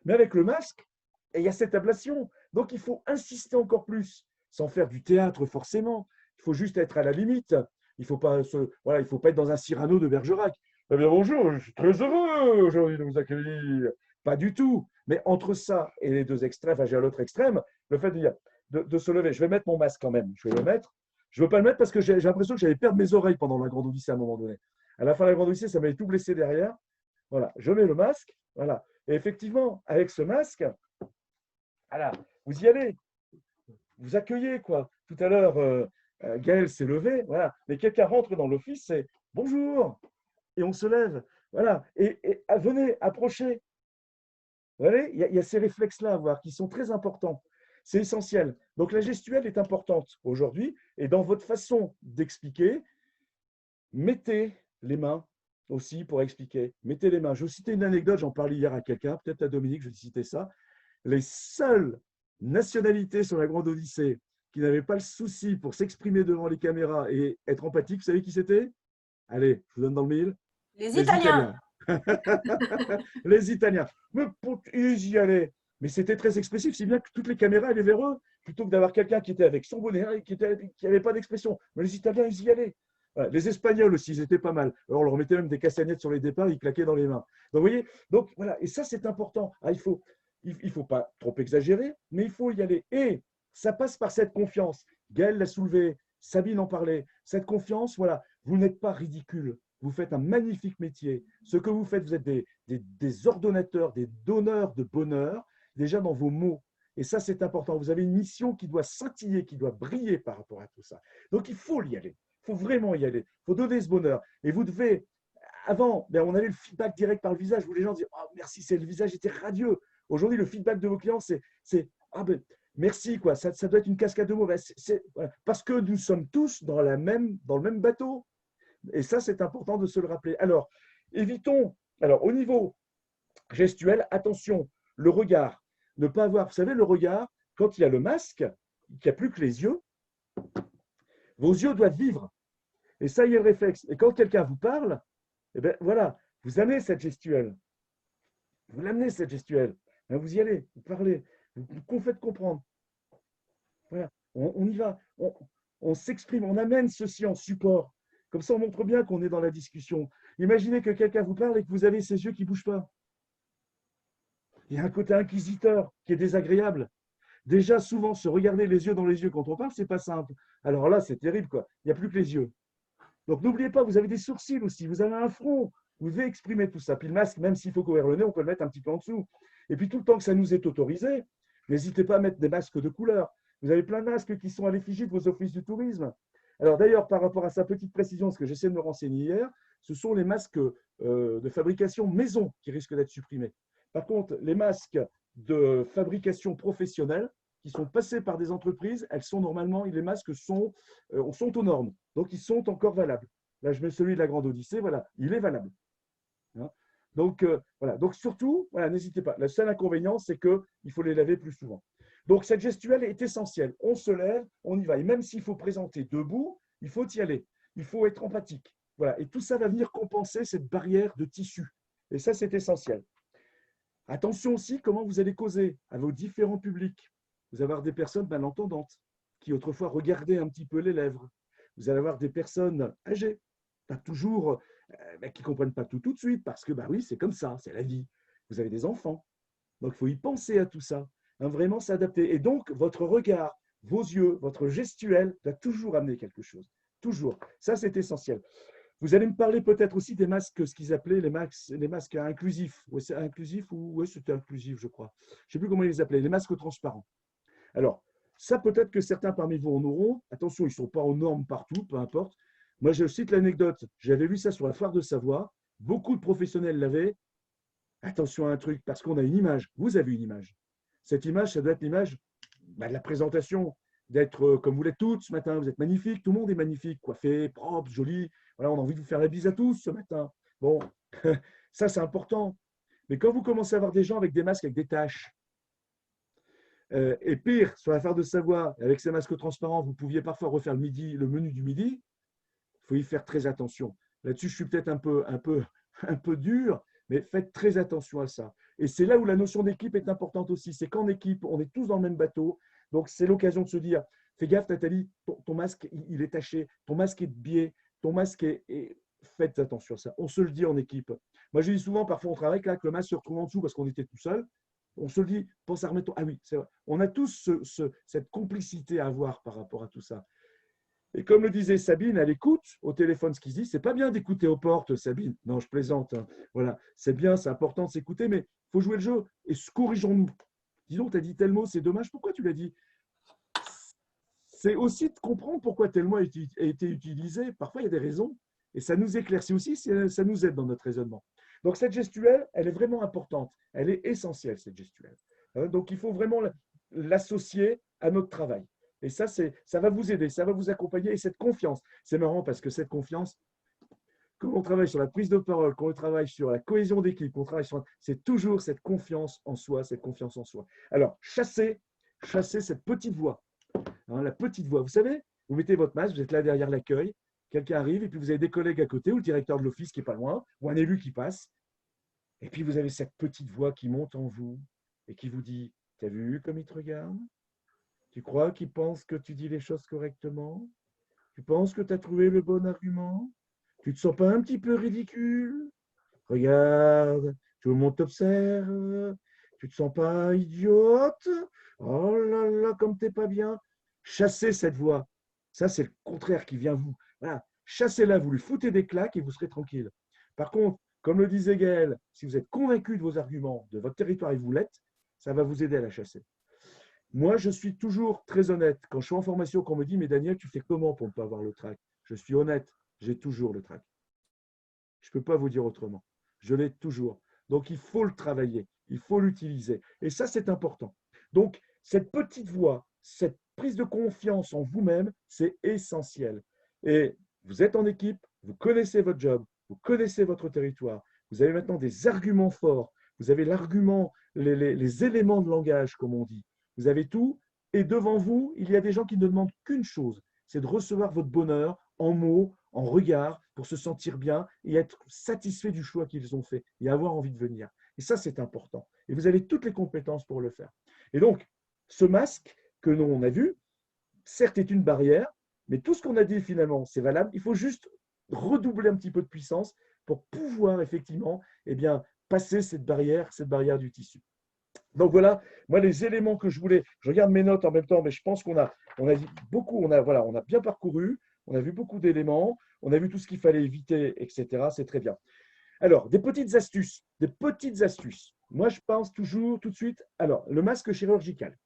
Mais avec le masque, il y a cette ablation. Donc, il faut insister encore plus, sans faire du théâtre forcément. Il faut juste être à la limite. Il ne faut pas être dans un Cyrano de Bergerac. Eh bien, bonjour, je suis très heureux aujourd'hui de vous accueillir. Pas du tout. Mais entre ça et les deux extrêmes, j'ai à l'autre extrême, le fait de se lever, je vais mettre mon masque quand même. Je vais le mettre. Je ne veux pas le mettre parce que j'ai l'impression que j'allais perdre mes oreilles pendant la Grande Odyssée à un moment donné. À la fin de la Grande Odyssée, ça m'avait tout blessé derrière. Voilà, je mets le masque. Voilà. Et effectivement, avec ce masque, voilà, vous y allez. Vous accueillez, quoi. Tout à l'heure, Gaël s'est levé, voilà. Mais quelqu'un rentre dans l'office, c'est bonjour. Et on se lève. Voilà. Et venez, approchez. Vous voyez, il y a ces réflexes-là à avoir qui sont très importants. C'est essentiel. Donc, la gestuelle est importante aujourd'hui. Et dans votre façon d'expliquer, mettez les mains aussi pour expliquer. Mettez les mains. Je vais vous citer une anecdote, j'en parlais hier à quelqu'un, peut-être à Dominique, je vais citer ça. Les seules nationalités sur la Grande Odyssée qui n'avaient pas le souci pour s'exprimer devant les caméras et être empathiques, vous savez qui c'était? Allez, je vous donne dans le mille. Les Italiens. Les Italiens. Mais ils y allaient. Mais c'était très expressif, si bien que toutes les caméras allaient vers eux, plutôt que d'avoir quelqu'un qui était avec son bonnet et qui n'avait pas d'expression. Mais les Italiens, ils y allaient. Voilà. Les Espagnols aussi, ils étaient pas mal. Alors, on leur mettait même des castagnettes sur les départs, ils claquaient dans les mains. Donc, vous voyez, donc, voilà. Et ça, c'est important. Ah, il ne faut pas trop exagérer, mais il faut y aller. Et ça passe par cette confiance. Gaël l'a soulevé, Sabine en parlait. Cette confiance, voilà, vous n'êtes pas ridicule. Vous faites un magnifique métier. Ce que vous faites, vous êtes des ordonnateurs, des donneurs de bonheur, déjà dans vos mots. Et ça, c'est important. Vous avez une mission qui doit scintiller, qui doit briller par rapport à tout ça. Donc, il faut y aller. Il faut vraiment y aller. Il faut donner ce bonheur. Et vous devez, avant, on avait le feedback direct par le visage, où les gens disaient « Oh, merci, le visage était radieux ». Aujourd'hui, le feedback de vos clients, c'est « Ah ben, merci, quoi. Ça doit être une cascade de mots. » Voilà. Parce que nous sommes tous dans le même bateau. Et ça, c'est important de se le rappeler. Alors, évitons, au niveau gestuel, attention, le regard. Ne pas avoir, vous savez, le regard, quand il y a le masque, qu'il n'y a plus que les yeux, vos yeux doivent vivre. Et ça, il y a le réflexe. Et quand quelqu'un vous parle, eh bien, voilà, vous amenez cette gestuelle. Vous l'amenez, cette gestuelle. Vous y allez, vous parlez, vous faites comprendre. Voilà, on y va, on s'exprime, on amène ceci en support. Comme ça, on montre bien qu'on est dans la discussion. Imaginez que quelqu'un vous parle et que vous avez ses yeux qui ne bougent pas. Il y a un côté inquisiteur qui est désagréable. Déjà, souvent, se regarder les yeux dans les yeux quand on parle, ce n'est pas simple. Alors là, c'est terrible, quoi. Il n'y a plus que les yeux. Donc, n'oubliez pas, vous avez des sourcils aussi, vous avez un front. Vous devez exprimer tout ça. Puis le masque, même s'il faut couvrir le nez, on peut le mettre un petit peu en dessous. Et puis, tout le temps que ça nous est autorisé, n'hésitez pas à mettre des masques de couleur. Vous avez plein de masques qui sont à l'effigie de vos offices du tourisme. Alors d'ailleurs, par rapport à sa petite précision, ce que j'essaie de me renseigner hier, ce sont les masques de fabrication maison qui risquent d'être supprimés. Par contre, les masques de fabrication professionnelle qui sont passés par des entreprises, elles sont normalement, les masques sont aux normes, donc ils sont encore valables. Là, je mets celui de la Grande Odyssée, voilà, il est valable. Hein, donc, voilà. Donc surtout, voilà, n'hésitez pas. Le seul inconvénient, c'est qu'il faut les laver plus souvent. Donc, cette gestuelle est essentielle. On se lève, on y va. Et même s'il faut présenter debout, il faut y aller. Il faut être empathique. Voilà. Et tout ça va venir compenser cette barrière de tissu. Et ça, c'est essentiel. Attention aussi comment vous allez causer à vos différents publics. Vous allez avoir des personnes malentendantes qui autrefois regardaient un petit peu les lèvres. Vous allez avoir des personnes âgées, pas toujours, qui ne comprennent pas tout de suite parce que, oui, c'est comme ça, c'est la vie. Vous avez des enfants. Donc, il faut y penser à tout ça. Vraiment s'adapter. Et donc, votre regard, vos yeux, votre gestuelle doit toujours amener quelque chose. Toujours. Ça, c'est essentiel. Vous allez me parler peut-être aussi des masques, ce qu'ils appelaient les masques inclusifs. Oui, c'est inclusif ou oui, c'était inclusif, je crois. Je ne sais plus comment ils les appelaient, les masques transparents. Alors, ça, peut-être que certains parmi vous en auront. Attention, ils ne sont pas aux normes partout, peu importe. Moi, je cite l'anecdote. J'avais vu ça sur la foire de Savoie. Beaucoup de professionnels l'avaient. Attention à un truc, parce qu'on a une image. Vous avez une image. Cette image, ça doit être l'image de la présentation, d'être comme vous l'êtes toutes ce matin. Vous êtes magnifiques, tout le monde est magnifique, coiffé, propre, joli. Voilà, on a envie de vous faire la bise à tous ce matin. Bon, ça, c'est important. Mais quand vous commencez à avoir des gens avec des masques, avec des taches, et pire, sur l'affaire de Savoie, avec ces masques transparents, vous pouviez parfois refaire le menu du midi, il faut y faire très attention. Là-dessus, je suis peut-être un peu dur, mais faites très attention à ça. Et c'est là où la notion d'équipe est importante aussi. C'est qu'en équipe, on est tous dans le même bateau. Donc, c'est l'occasion de se dire, fais gaffe Nathalie, ton masque, il est taché, ton masque est de biais, ton masque est… Faites attention à ça. On se le dit en équipe. Moi, je dis souvent, parfois on travaille là, que le masque se retrouve en dessous parce qu'on était tout seul. On se le dit, pense à remettre… Ah oui, c'est vrai. On a tous cette complicité à avoir par rapport à tout ça. Et comme le disait Sabine, elle écoute au téléphone ce qu'il se dit. C'est pas bien d'écouter aux portes, Sabine. Non, je plaisante, hein. Voilà, c'est bien, c'est important de s'écouter, mais il faut jouer le jeu. Et corrigeons-nous. Dis donc, tu as dit tel mot, c'est dommage. Pourquoi tu l'as dit? C'est aussi de comprendre pourquoi tel mot a été utilisé. Parfois, il y a des raisons. Et ça nous éclaircit aussi, ça nous aide dans notre raisonnement. Donc, cette gestuelle, elle est vraiment importante. Elle est essentielle, cette gestuelle. Donc, il faut vraiment l'associer à notre travail. Et ça va vous aider, ça va vous accompagner. Et cette confiance, c'est marrant parce que cette confiance, quand on travaille sur la prise de parole, quand on travaille sur la cohésion d'équipe, c'est toujours cette confiance en soi, cette confiance en soi. Alors, chassez cette petite voix. Hein, la petite voix. Vous savez, vous mettez votre masque, vous êtes là derrière l'accueil, quelqu'un arrive et puis vous avez des collègues à côté ou le directeur de l'office qui est pas loin ou un élu qui passe. Et puis vous avez cette petite voix qui monte en vous et qui vous dit, t'as vu comme il te regarde? Tu crois qu'il pense que tu dis les choses correctement? Tu penses que tu as trouvé le bon argument? Tu te sens pas un petit peu ridicule? Regarde, tout le monde t'observe. Tu te sens pas idiote? Oh là là, comme t'es pas bien. Chassez cette voix. Ça, c'est le contraire qui vient vous. Voilà. Chassez-la, vous lui foutez des claques et vous serez tranquille. Par contre, comme le disait Gaël, si vous êtes convaincu de vos arguments, de votre territoire et vous l'êtes, ça va vous aider à la chasser. Moi, je suis toujours très honnête. Quand je suis en formation, qu'on me dit, mais Daniel, tu fais comment pour ne pas avoir le trac? Je suis honnête, j'ai toujours le trac. Je ne peux pas vous dire autrement. Je l'ai toujours. Donc, il faut le travailler, il faut l'utiliser. Et ça, c'est important. Donc, cette petite voix, cette prise de confiance en vous-même, c'est essentiel. Et vous êtes en équipe, vous connaissez votre job, vous connaissez votre territoire, vous avez maintenant des arguments forts, vous avez l'argument, les éléments de langage, comme on dit. Vous avez tout, et devant vous, il y a des gens qui ne demandent qu'une chose, c'est de recevoir votre bonheur en mots, en regard, pour se sentir bien et être satisfait du choix qu'ils ont fait et avoir envie de venir. Et ça, c'est important. Et vous avez toutes les compétences pour le faire. Et donc, ce masque que nous, on a vu, certes, est une barrière, mais tout ce qu'on a dit finalement, c'est valable. Il faut juste redoubler un petit peu de puissance pour pouvoir effectivement passer cette barrière du tissu. Donc voilà, moi les éléments que je voulais, je regarde mes notes en même temps, mais je pense qu'on a dit beaucoup, on a bien parcouru, on a vu beaucoup d'éléments, on a vu tout ce qu'il fallait éviter, etc. C'est très bien. Alors, des petites astuces. Moi, je pense toujours tout de suite, alors, le masque chirurgical.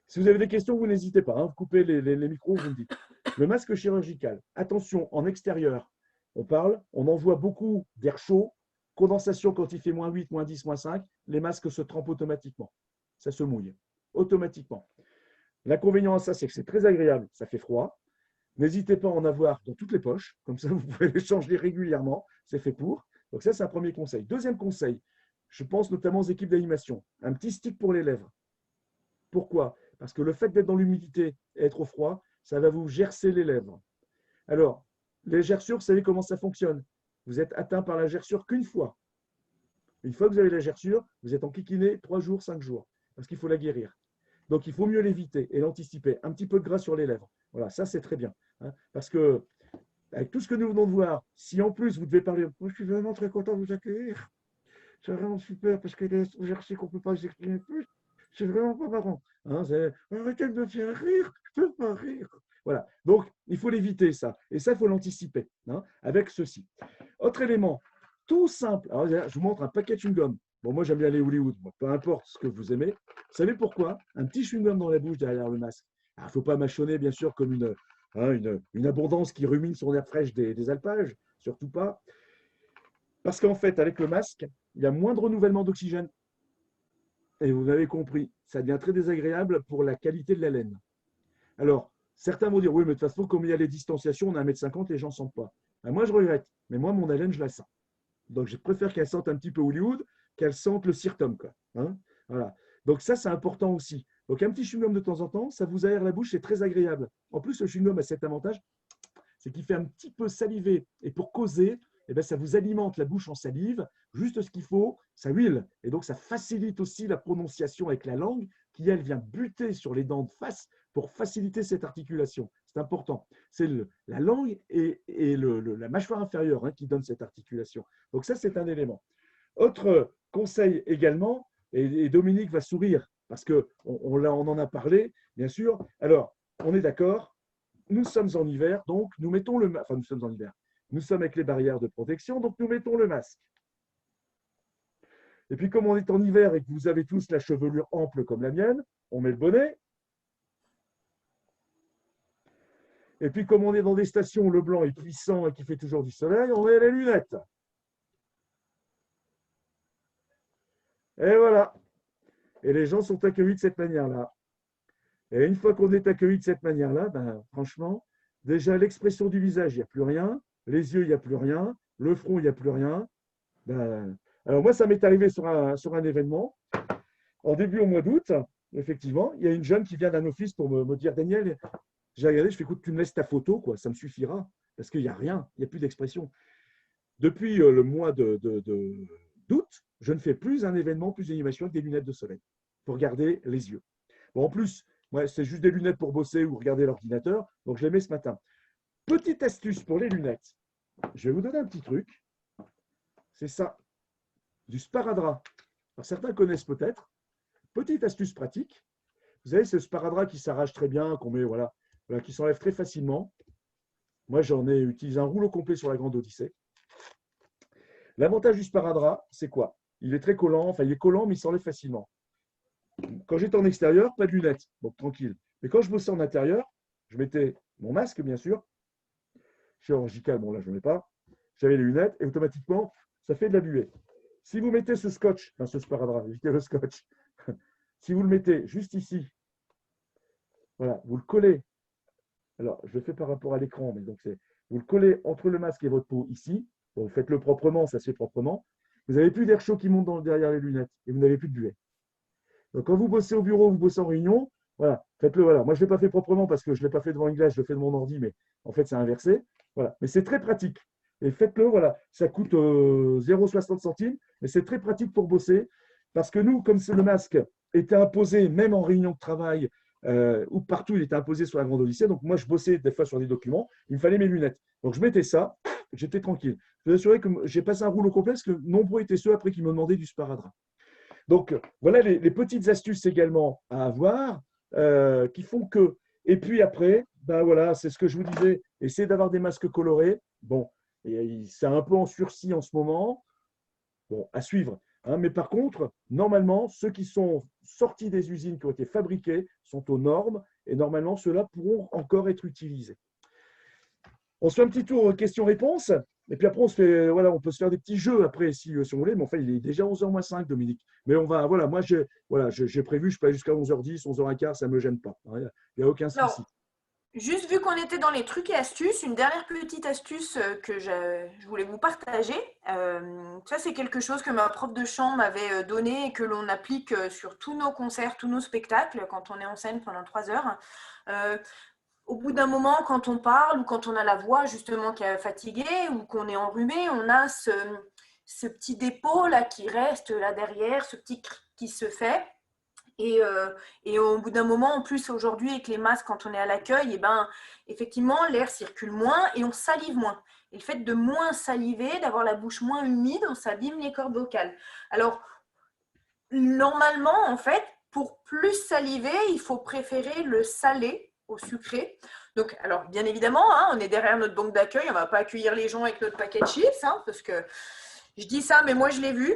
Si vous avez des questions, vous n'hésitez pas, hein, vous coupez les micros, vous me dites. Le masque chirurgical, attention, en extérieur, on envoie beaucoup d'air chaud, condensation quand il fait -8, -10, -5, les masques se trempent automatiquement. Ça se mouille automatiquement. L'inconvénient à ça, c'est que c'est très agréable, ça fait froid. N'hésitez pas à en avoir dans toutes les poches, comme ça vous pouvez les changer régulièrement, c'est fait pour. Donc ça, c'est un premier conseil. Deuxième conseil, je pense notamment aux équipes d'animation, un petit stick pour les lèvres. Pourquoi? Parce que le fait d'être dans l'humidité et être au froid, ça va vous gercer les lèvres. Alors, les gerçures, vous savez comment ça fonctionne. Vous êtes atteint par la gerçure qu'une fois. Une fois que vous avez la gerçure, vous êtes enquiquiné 3 jours, 5 jours, parce qu'il faut la guérir. Donc, il faut mieux l'éviter et l'anticiper. Un petit peu de gras sur les lèvres. Voilà, ça, c'est très bien. Hein, parce que, avec tout ce que nous venons de voir, si en plus vous devez parler, moi, je suis vraiment très content de vous accueillir. C'est vraiment super parce que les gerçures qu'on ne peut pas exprimer plus, c'est vraiment pas marrant. Hein, arrêtez de me faire rire, je ne peux pas rire. Voilà, donc il faut l'éviter ça. Et ça, il faut l'anticiper avec ceci. Autre élément, tout simple. Alors, je vous montre un paquet de chewing-gum. Bon, moi, j'aime bien les Hollywood, peu importe ce que vous aimez. Vous savez pourquoi? Un petit chewing-gum dans la bouche derrière le masque. Il ne faut pas mâchonner, bien sûr, comme une abondance qui rumine son air fraîche des alpages, surtout pas. Parce qu'en fait, avec le masque, il y a moins de renouvellement d'oxygène. Et vous avez compris, ça devient très désagréable pour la qualité de la laine. Alors, certains vont dire, oui, mais de toute façon, comme il y a les distanciations, on a 1,50 m, les gens ne sentent pas. Ben, moi, je regrette, mais moi, mon haleine, je la sens. Donc, je préfère qu'elle sente un petit peu Hollywood, qu'elle sente le Sirtum, quoi. Hein, voilà. Donc, ça, c'est important aussi. Donc, un petit chewing-gum de temps en temps, ça vous aère la bouche, c'est très agréable. En plus, le chewing-gum a cet avantage, c'est qu'il fait un petit peu saliver. Et pour causer, eh bien, ça vous alimente la bouche en salive, juste ce qu'il faut, ça huile. Et donc, ça facilite aussi la prononciation avec la langue qui, elle, vient buter sur les dents de face pour faciliter cette articulation. C'est important. C'est la langue et la mâchoire inférieure qui donnent cette articulation. Donc, ça, c'est un élément. Autre conseil également, et Dominique va sourire parce qu'on en a parlé, bien sûr. Alors, on est d'accord, nous sommes en hiver, donc nous mettons le masque. Enfin, nous sommes en hiver. Nous sommes avec les barrières de protection, donc nous mettons le masque. Et puis, comme on est en hiver et que vous avez tous la chevelure ample comme la mienne, on met le bonnet. Et puis, comme on est dans des stations où le blanc est puissant et qu'il fait toujours du soleil, on met les lunettes. Et voilà. Et les gens sont accueillis de cette manière-là. Et une fois qu'on est accueilli de cette manière-là, ben, franchement, déjà l'expression du visage, il n'y a plus rien. Les yeux, il n'y a plus rien. Le front, il n'y a plus rien. Ben, alors moi, ça m'est arrivé sur un événement. En début au mois d'août, effectivement, il y a une jeune qui vient d'un office pour me dire, Daniel, j'ai regardé, je fais, écoute, tu me laisses ta photo, quoi, ça me suffira. Parce qu'il n'y a rien, il n'y a plus d'expression. Depuis le mois d'août, je ne fais plus un événement, plus d'animation avec des lunettes de soleil pour garder les yeux. Bon, en plus, moi, c'est juste des lunettes pour bosser ou regarder l'ordinateur, donc je les mets ce matin. Petite astuce pour les lunettes. Je vais vous donner un petit truc. C'est ça, du sparadrap. Alors, certains connaissent peut-être. Petite astuce pratique. Vous savez, ce sparadrap qui s'arrache très bien, qu'on met, voilà, qui s'enlève très facilement. Moi, j'en ai utilisé un rouleau complet sur la Grande Odyssée. L'avantage du sparadrap, c'est quoi? Il est très collant, enfin, il est collant, mais il s'enlève facilement. Quand j'étais en extérieur, pas de lunettes, donc tranquille. Mais quand je bossais en intérieur, je mettais mon masque, bien sûr. Chirurgical, bon là, je ne mets pas. J'avais les lunettes et automatiquement, ça fait de la buée. Si vous mettez ce scotch, enfin ce sparadrap, évitez le scotch. Si vous le mettez juste ici, voilà, vous le collez. Alors, je le fais par rapport à l'écran, mais donc vous le collez entre le masque et votre peau ici. Bon, faites-le proprement, ça se fait proprement. Vous n'avez plus d'air chaud qui monte derrière les lunettes et vous n'avez plus de buée. Donc, quand vous bossez au bureau, vous bossez en réunion, voilà, faites-le. Voilà. Moi, je ne l'ai pas fait proprement parce que je ne l'ai pas fait devant une glace, je le fais de mon ordi, mais en fait, c'est inversé. Voilà. Mais c'est très pratique. Et faites-le, voilà. Ça coûte 0,60 centimes, mais c'est très pratique pour bosser. Parce que nous, comme le masque était imposé, même en réunion de travail, ou partout, il était imposé sur la Grande Odyssée. Donc, moi, je bossais des fois sur des documents, il me fallait mes lunettes. Donc, je mettais ça, j'étais tranquille. Je vous assurer que j'ai passé un rouleau complet parce que nombreux étaient ceux après qui me demandaient du sparadrap. Donc, voilà les petites astuces également à avoir qui font que. Et puis après, ben voilà, c'est ce que je vous disais, essayez d'avoir des masques colorés. Bon, c'est un peu en sursis en ce moment. Bon, à suivre. Hein, mais par contre, normalement, ceux qui sont sortis des usines qui ont été fabriqués sont aux normes et normalement, ceux-là pourront encore être utilisés. On se fait un petit tour questions-réponses. Et puis après, on peut se faire des petits jeux après si on voulait. Mais enfin, il est déjà 11h moins 5, Dominique. Mais voilà, moi, j'ai prévu, je peux aller jusqu'à 11h10, 11h15, ça ne me gêne pas. Il n'y a aucun souci. Alors, juste vu qu'on était dans les trucs et astuces, une dernière petite astuce que je voulais vous partager. Ça, c'est quelque chose que ma prof de chant m'avait donné et que l'on applique sur tous nos concerts, tous nos spectacles, quand on est en scène pendant 3 heures. Au bout d'un moment, quand on parle ou quand on a la voix justement qui est fatiguée ou qu'on est enrhumé, on a ce petit dépôt là qui reste là derrière, ce petit qui se fait. Et au bout d'un moment, en plus aujourd'hui avec les masques, quand on est à l'accueil, effectivement l'air circule moins et on salive moins. Et le fait de moins saliver, d'avoir la bouche moins humide, on s'abîme les cordes vocales. Alors normalement, en fait, pour plus saliver, il faut préférer le salé au sucré. Donc, alors, bien évidemment, on est derrière notre banque d'accueil, on ne va pas accueillir les gens avec notre paquet de chips, parce que je dis ça, mais moi, je l'ai vu.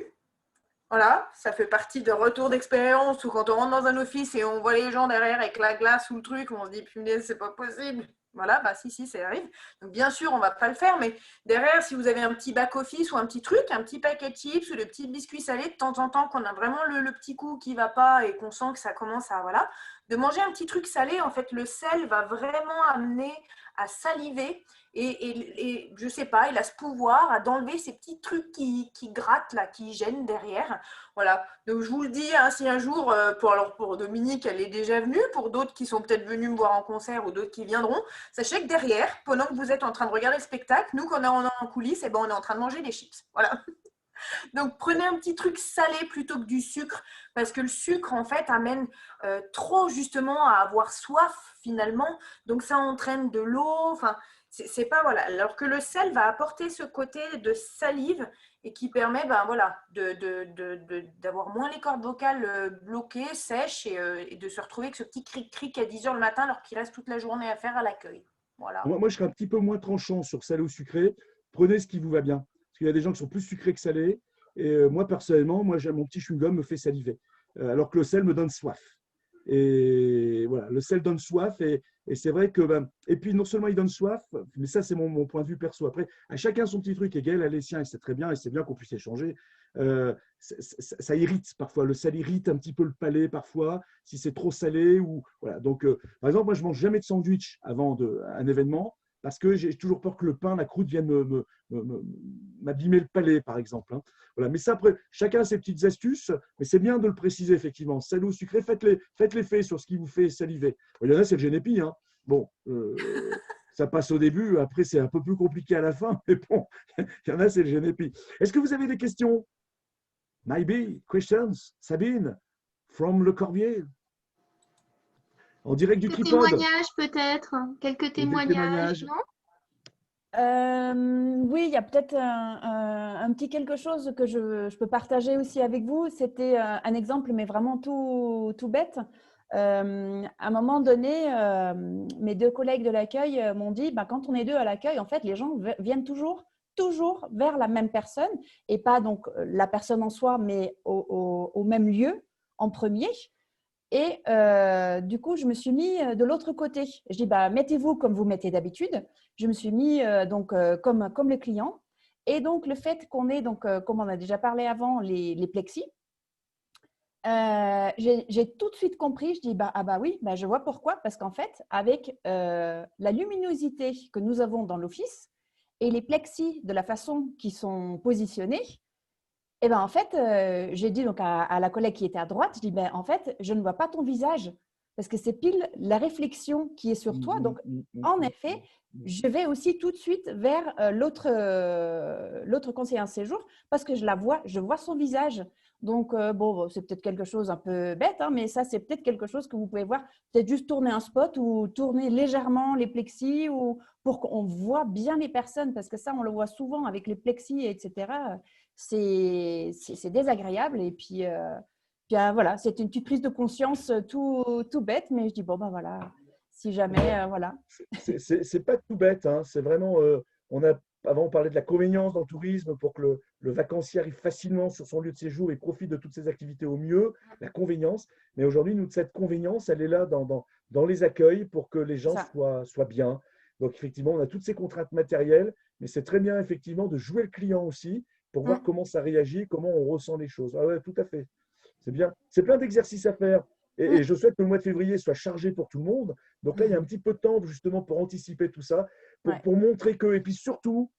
Voilà, ça fait partie de retour d'expérience où quand on rentre dans un office et on voit les gens derrière avec la glace ou le truc, on se dit, punaise, c'est pas possible. Voilà, si, ça arrive. Donc, bien sûr, on ne va pas le faire, mais derrière, si vous avez un petit back-office ou un petit truc, un petit paquet de chips ou de petits biscuits salés, de temps en temps, qu'on a vraiment le petit coup qui ne va pas et qu'on sent que ça commence à, voilà, de manger un petit truc salé, en fait, le sel va vraiment amener à saliver et je ne sais pas, il a ce pouvoir d'enlever ces petits trucs qui grattent, là, qui gênent derrière. Voilà, donc je vous le dis, si un jour, pour Dominique, elle est déjà venue, pour d'autres qui sont peut-être venus me voir en concert ou d'autres qui viendront, sachez que derrière, pendant que vous êtes en train de regarder le spectacle, nous, quand on est en coulisses, on est en train de manger des chips. Voilà. Donc, prenez un petit truc salé plutôt que du sucre, parce que le sucre, en fait, amène trop, justement, à avoir soif, finalement. Donc, ça entraîne de l'eau. Enfin, c'est pas, voilà. Alors que le sel va apporter ce côté de salive et qui permet, d'avoir moins les cordes vocales bloquées, sèches et de se retrouver avec ce petit cric-cric à 10h le matin, alors qu'il reste toute la journée à faire à l'accueil. Voilà. Moi, je serais un petit peu moins tranchant sur salé ou sucré. Prenez ce qui vous va bien. Parce qu'il y a des gens qui sont plus sucrés que salés. Et moi, personnellement, mon petit chewing-gum me fait saliver. Alors que le sel me donne soif. Et voilà, le sel donne soif. Et c'est vrai que. Et puis, non seulement il donne soif, mais ça, c'est mon point de vue perso. Après, à chacun son petit truc. Et Gaël a les siens, et c'est très bien. Et c'est bien qu'on puisse échanger. Ça irrite parfois. Le sel irrite un petit peu le palais parfois, si c'est trop salé. Voilà. Donc, par exemple, moi, je mange jamais de sandwich avant un événement parce que j'ai toujours peur que le pain, la croûte vienne m'abîmer le palais, par exemple. Hein. Voilà. Mais ça, après, chacun a ses petites astuces, mais c'est bien de le préciser, effectivement. Salé ou sucré, faites l'effet sur ce qui vous fait saliver. Il y en a, c'est le génépi. Hein. Bon, ça passe au début, après, c'est un peu plus compliqué à la fin, mais bon, il y en a, c'est le génépi. Est-ce que vous avez des questions? Maybe, questions, Sabine, from Le Corbier. En direct du Quelques tripode. témoignages peut-être, quelques témoignages, non? Oui, il y a peut-être un petit quelque chose que je peux partager aussi avec vous. C'était un exemple, mais vraiment tout bête. À un moment donné, mes deux collègues de l'accueil m'ont dit, quand on est deux à l'accueil, en fait, les gens viennent toujours vers la même personne et pas donc la personne en soi, mais au même lieu en premier. Et du coup, je me suis mis de l'autre côté. Je dis, mettez-vous comme vous mettez d'habitude. Je me suis mis comme les clients. Et donc, le fait qu'on ait, donc, comme on a déjà parlé avant, les plexis, j'ai tout de suite compris. Je dis, oui, je vois pourquoi. Parce qu'en fait, avec la luminosité que nous avons dans l'office et les plexis de la façon qu'ils sont positionnés, et en fait, j'ai dit donc à la collègue qui était à droite, je dis, en fait, je ne vois pas ton visage parce que c'est pile la réflexion qui est sur toi. Donc, en effet, je vais aussi tout de suite vers l'autre conseiller en séjour parce que je vois son visage. Donc, c'est peut-être quelque chose un peu bête, hein, mais ça, c'est peut-être quelque chose que vous pouvez voir. Peut-être juste tourner un spot ou tourner légèrement les plexis pour qu'on voit bien les personnes parce que ça, on le voit souvent avec les plexis, etc. C'est désagréable. Et puis voilà, c'est une petite prise de conscience tout bête, mais je dis, voilà, si jamais, voilà. C'est pas tout bête, hein. C'est vraiment, avant on parlait de la convenience dans le tourisme pour que le vacancier arrive facilement sur son lieu de séjour et profite de toutes ses activités au mieux, la convenience. Mais aujourd'hui, cette convenience, elle est là dans les accueils pour que les gens soient bien. Donc effectivement, on a toutes ces contraintes matérielles, mais c'est très bien effectivement de jouer le client aussi pour voir comment ça réagit, comment on ressent les choses. Ah ouais, tout à fait. C'est bien. C'est plein d'exercices à faire. Et je souhaite que le mois de février soit chargé pour tout le monde. Donc là, il y a un petit peu de temps justement pour anticiper tout ça, pour montrer que, et puis surtout,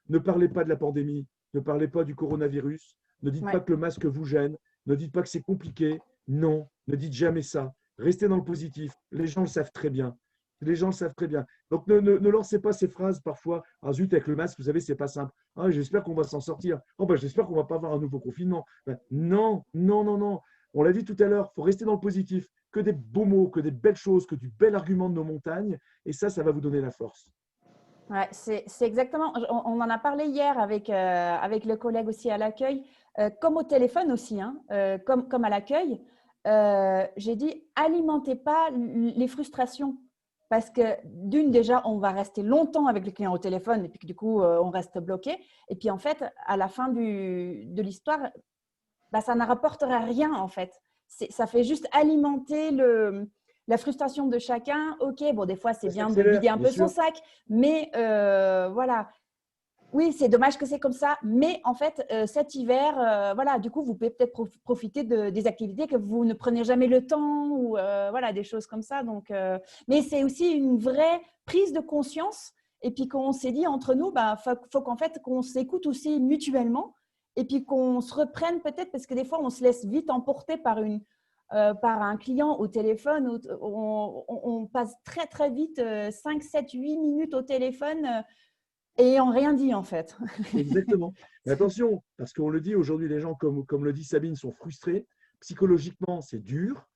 ne parlez pas de la pandémie, ne parlez pas du coronavirus, ne dites pas que le masque vous gêne, ne dites pas que c'est compliqué. Non, ne dites jamais ça. Restez dans le positif. Les gens le savent très bien. Les gens le savent très bien. Donc, ne lancez pas ces phrases parfois. Ah zut, avec le masque, vous savez, c'est pas simple. Ah, j'espère qu'on va s'en sortir. Oh, j'espère qu'on va pas avoir un nouveau confinement. Non, non, non, non. On l'a dit tout à l'heure, il faut rester dans le positif. Que des beaux mots, que des belles choses, que du bel argument de nos montagnes. Et ça va vous donner la force. Ouais, c'est exactement. On en a parlé hier avec le collègue aussi à l'accueil, comme au téléphone aussi, hein, comme à l'accueil. J'ai dit, alimentez pas les frustrations. Parce que déjà, on va rester longtemps avec le client au téléphone et puis du coup, on reste bloqué. Et puis en fait, à la fin de l'histoire, ça ne rapportera rien en fait. Ça fait juste alimenter la frustration de chacun. Ok, des fois, c'est bien de vider un peu son sac, mais voilà. Oui, c'est dommage que c'est comme ça, mais en fait, cet hiver, voilà, du coup, vous pouvez peut-être profiter des activités que vous ne prenez jamais le temps ou voilà, des choses comme ça. Donc, mais c'est aussi une vraie prise de conscience et puis qu'on s'est dit entre nous, faut qu'en fait, qu'on s'écoute aussi mutuellement et puis qu'on se reprenne peut-être parce que des fois, on se laisse vite emporter par un client au téléphone. On passe très, très vite 5, 7, 8 minutes au téléphone et on rien dit en fait. Exactement. Mais attention, parce qu'on le dit aujourd'hui, les gens, comme le dit Sabine, sont frustrés. Psychologiquement, c'est dur.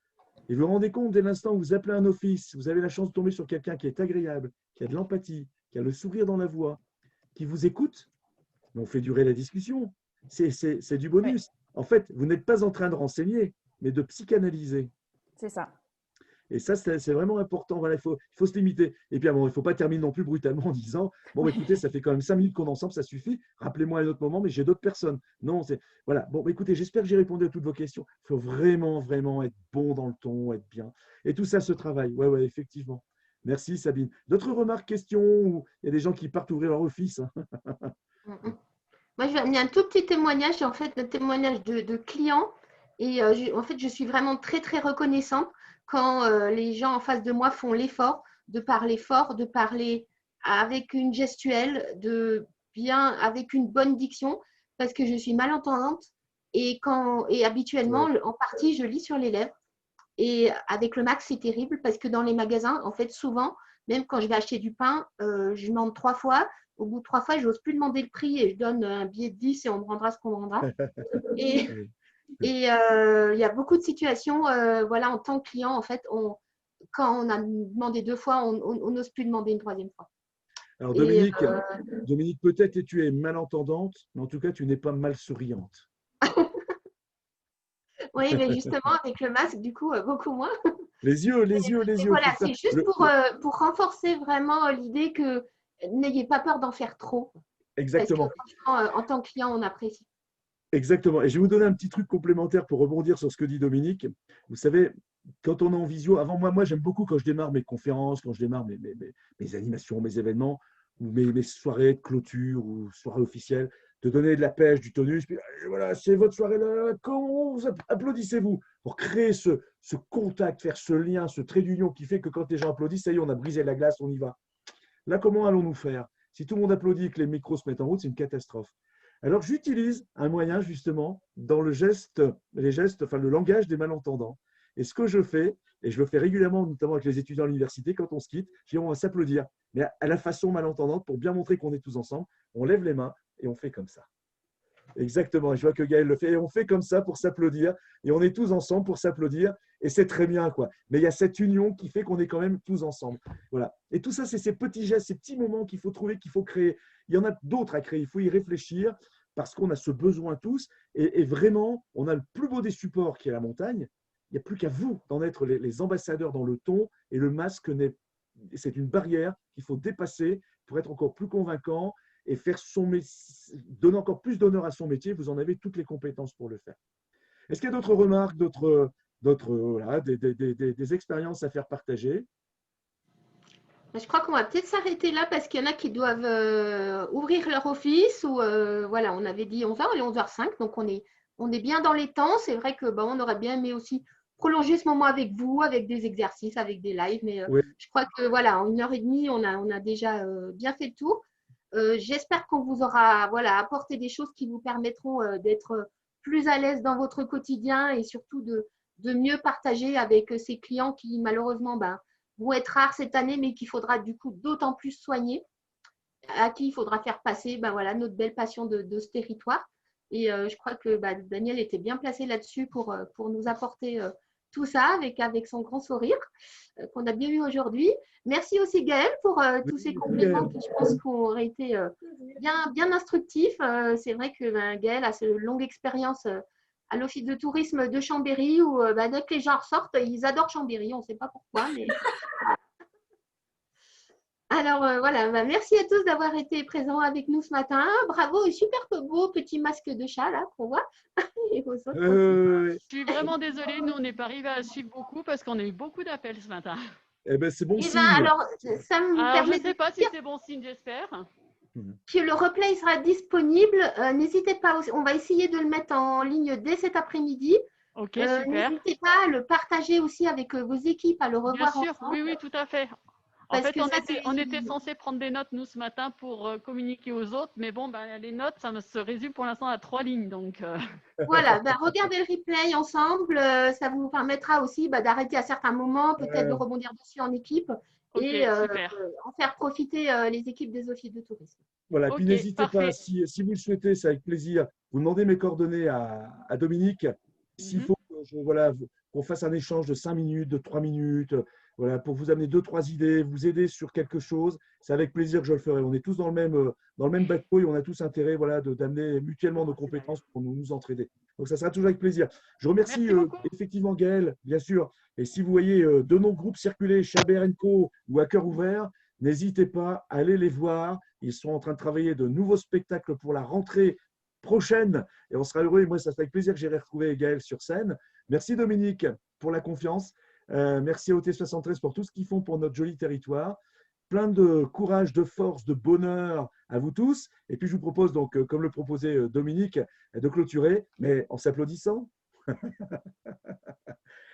Et vous vous rendez compte, dès l'instant où vous appelez un office, vous avez la chance de tomber sur quelqu'un qui est agréable, qui a de l'empathie, qui a le sourire dans la voix, qui vous écoute, mais on fait durer la discussion. C'est du bonus. En fait, vous n'êtes pas en train de renseigner, mais de psychanalyser. C'est ça. Et ça, c'est vraiment important. Voilà, il faut se limiter. Et puis, bon, il ne faut pas terminer non plus brutalement en disant, bon, écoutez, ça fait quand même 5 minutes qu'on est ensemble, ça suffit. Rappelez-moi à un autre moment, mais j'ai d'autres personnes. Non, c'est voilà. Bon, écoutez, j'espère que j'ai répondu à toutes vos questions. Il faut vraiment, vraiment être bon dans le ton, être bien. Et tout ça se travaille. Ouais, ouais, effectivement. Merci, Sabine. D'autres remarques, questions? Ou il y a des gens qui partent ouvrir leur office? Moi, je vais amener un tout petit témoignage, en fait, un témoignage de clients. Et en fait, je suis vraiment très, très reconnaissante quand les gens en face de moi font l'effort de parler fort, de parler avec une gestuelle, avec une bonne diction, parce que je suis malentendante. Et habituellement, Ouais. en partie, je lis sur les lèvres. Et avec le Max, c'est terrible parce que dans les magasins, en fait, souvent, même quand je vais acheter du pain, je demande 3 fois. Au bout de 3 fois, je n'ose plus demander le prix et je donne un billet de 10 et on me rendra ce qu'on me rendra. Et Oui. il y a beaucoup de situations, voilà, en tant que client, en fait, quand on a demandé 2 fois, on n'ose plus demander une 3e fois. Alors, Et Dominique, peut-être que tu es malentendante, mais en tout cas, tu n'es pas mal souriante. oui, mais justement, avec le masque, du coup, beaucoup moins. Les yeux, les yeux, les Et yeux, voilà, c'est ça. c'est juste pour renforcer vraiment l'idée que n'ayez pas peur d'en faire trop. Parce que Exactement. franchement, en tant que client, on apprécie. Exactement. Et je vais vous donner un petit truc complémentaire pour rebondir sur ce que dit Dominique. Vous savez, quand on est en visio, avant moi j'aime beaucoup quand je démarre mes conférences, quand je démarre mes animations, mes événements, ou mes soirées de clôture ou soirées officielles, de donner de la pêche, du tonus. Puis voilà, c'est votre soirée là, comment vous applaudissez-vous pour créer ce contact, faire ce lien, ce trait d'union qui fait que quand les gens applaudissent, ça y est, on a brisé la glace, on y va. Là, comment allons-nous faire? Si tout le monde applaudit et que les micros se mettent en route, c'est une catastrophe. Alors, j'utilise un moyen justement dans les gestes, enfin le langage des malentendants. Et ce que je fais, et je le fais régulièrement, notamment avec les étudiants à l'université, quand on se quitte, je dis on va s'applaudir, mais à la façon malentendante pour bien montrer qu'on est tous ensemble. On lève les mains et on fait comme ça. Exactement, je vois que Gaël le fait. Et on fait comme ça pour s'applaudir. Et on est tous ensemble pour s'applaudir. Et c'est très bien, quoi. Mais il y a cette union qui fait qu'on est quand même tous ensemble. Voilà. Et tout ça, c'est ces petits gestes, ces petits moments qu'il faut trouver, qu'il faut créer. Il y en a d'autres à créer. Il faut y réfléchir parce qu'on a ce besoin tous. Et vraiment, on a le plus beau des supports qui est la montagne. Il n'y a plus qu'à vous d'en être les ambassadeurs dans le ton. Et le masque, c'est une barrière qu'il faut dépasser pour être encore plus convaincant et faire donner encore plus d'honneur à son métier. Vous en avez toutes les compétences pour le faire. Est-ce qu'il y a d'autres remarques, voilà, des expériences à faire partager? Je crois qu'on va peut-être s'arrêter là parce qu'il y en a qui doivent ouvrir leur office ou voilà, on avait dit 11h, il est 11h05, donc on est bien dans les temps. C'est vrai que on aurait bien aimé aussi prolonger ce moment avec vous, avec des exercices, avec des lives, mais Oui. je crois que voilà, en 1h30, on a déjà bien fait le tour. J'espère qu'on vous aura apporté des choses qui vous permettront d'être plus à l'aise dans votre quotidien et surtout de mieux partager avec ces clients qui malheureusement vont être rares cette année, mais qu'il faudra du coup d'autant plus soigner, à qui il faudra faire passer notre belle passion de ce territoire. Et je crois que Daniel était bien placé là-dessus pour nous apporter tout ça avec son grand sourire qu'on a bien eu aujourd'hui. Merci aussi Gaël pour tous ces compléments qui, je pense, auraient été bien instructifs. C'est vrai que Gaël a cette longue expérience à l'Office de tourisme de Chambéry où dès que les gens ressortent, ils adorent Chambéry. On ne sait pas pourquoi, mais… Alors merci à tous d'avoir été présents avec nous ce matin. Bravo, super beau petit masque de chat là qu'on voit. Et aux autres Je suis vraiment désolée, nous on n'est pas arrivé à suivre beaucoup parce qu'on a eu beaucoup d'appels ce matin. Eh ben, c'est bon signe. Alors, ça me permet je ne sais pas si c'est bon signe, j'espère. que le replay sera disponible. N'hésitez pas, on va essayer de le mettre en ligne dès cet après-midi. Ok, super. N'hésitez pas à le partager aussi avec vos équipes, à le revoir Bien sûr, ensemble. oui, tout à fait. En fait, on était censé prendre des notes, nous, ce matin, pour communiquer aux autres. Mais bon, les notes, ça se résume pour l'instant à 3 lignes. Donc, Voilà, regardez le replay ensemble. Ça vous permettra aussi d'arrêter à certains moments, peut-être de rebondir dessus en équipe et en faire profiter les équipes des offices de tourisme. Voilà, puis n'hésitez pas, si vous le souhaitez, c'est avec plaisir. Vous demandez mes coordonnées à Dominique. S'il faut qu'on fasse un échange de 5 minutes, de 3 minutes, pour vous amener 2-3 idées, vous aider sur quelque chose, c'est avec plaisir que je le ferai. On est tous dans le même bateau et on a tous intérêt d'amener mutuellement nos compétences pour nous entraider. Donc, ça sera toujours avec plaisir. Je remercie Merci beaucoup. effectivement Gaël, bien sûr. Et si vous voyez de nos groupes circuler, Chabert & Co ou à cœur ouvert, n'hésitez pas à aller les voir. Ils sont en train de travailler de nouveaux spectacles pour la rentrée prochaine. Et on sera heureux. Et moi, ça sera avec plaisir que j'irai retrouver Gaël sur scène. Merci Dominique pour la confiance. Merci à OT73 pour tout ce qu'ils font pour notre joli territoire. Plein de courage, de force, de bonheur à vous tous. Et puis, je vous propose, donc, comme le proposait Dominique, de clôturer, mais en s'applaudissant.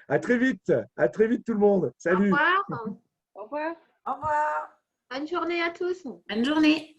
À très vite tout le monde. Au Salut. revoir. Au revoir. Au revoir. Bonne journée à tous. Bonne journée.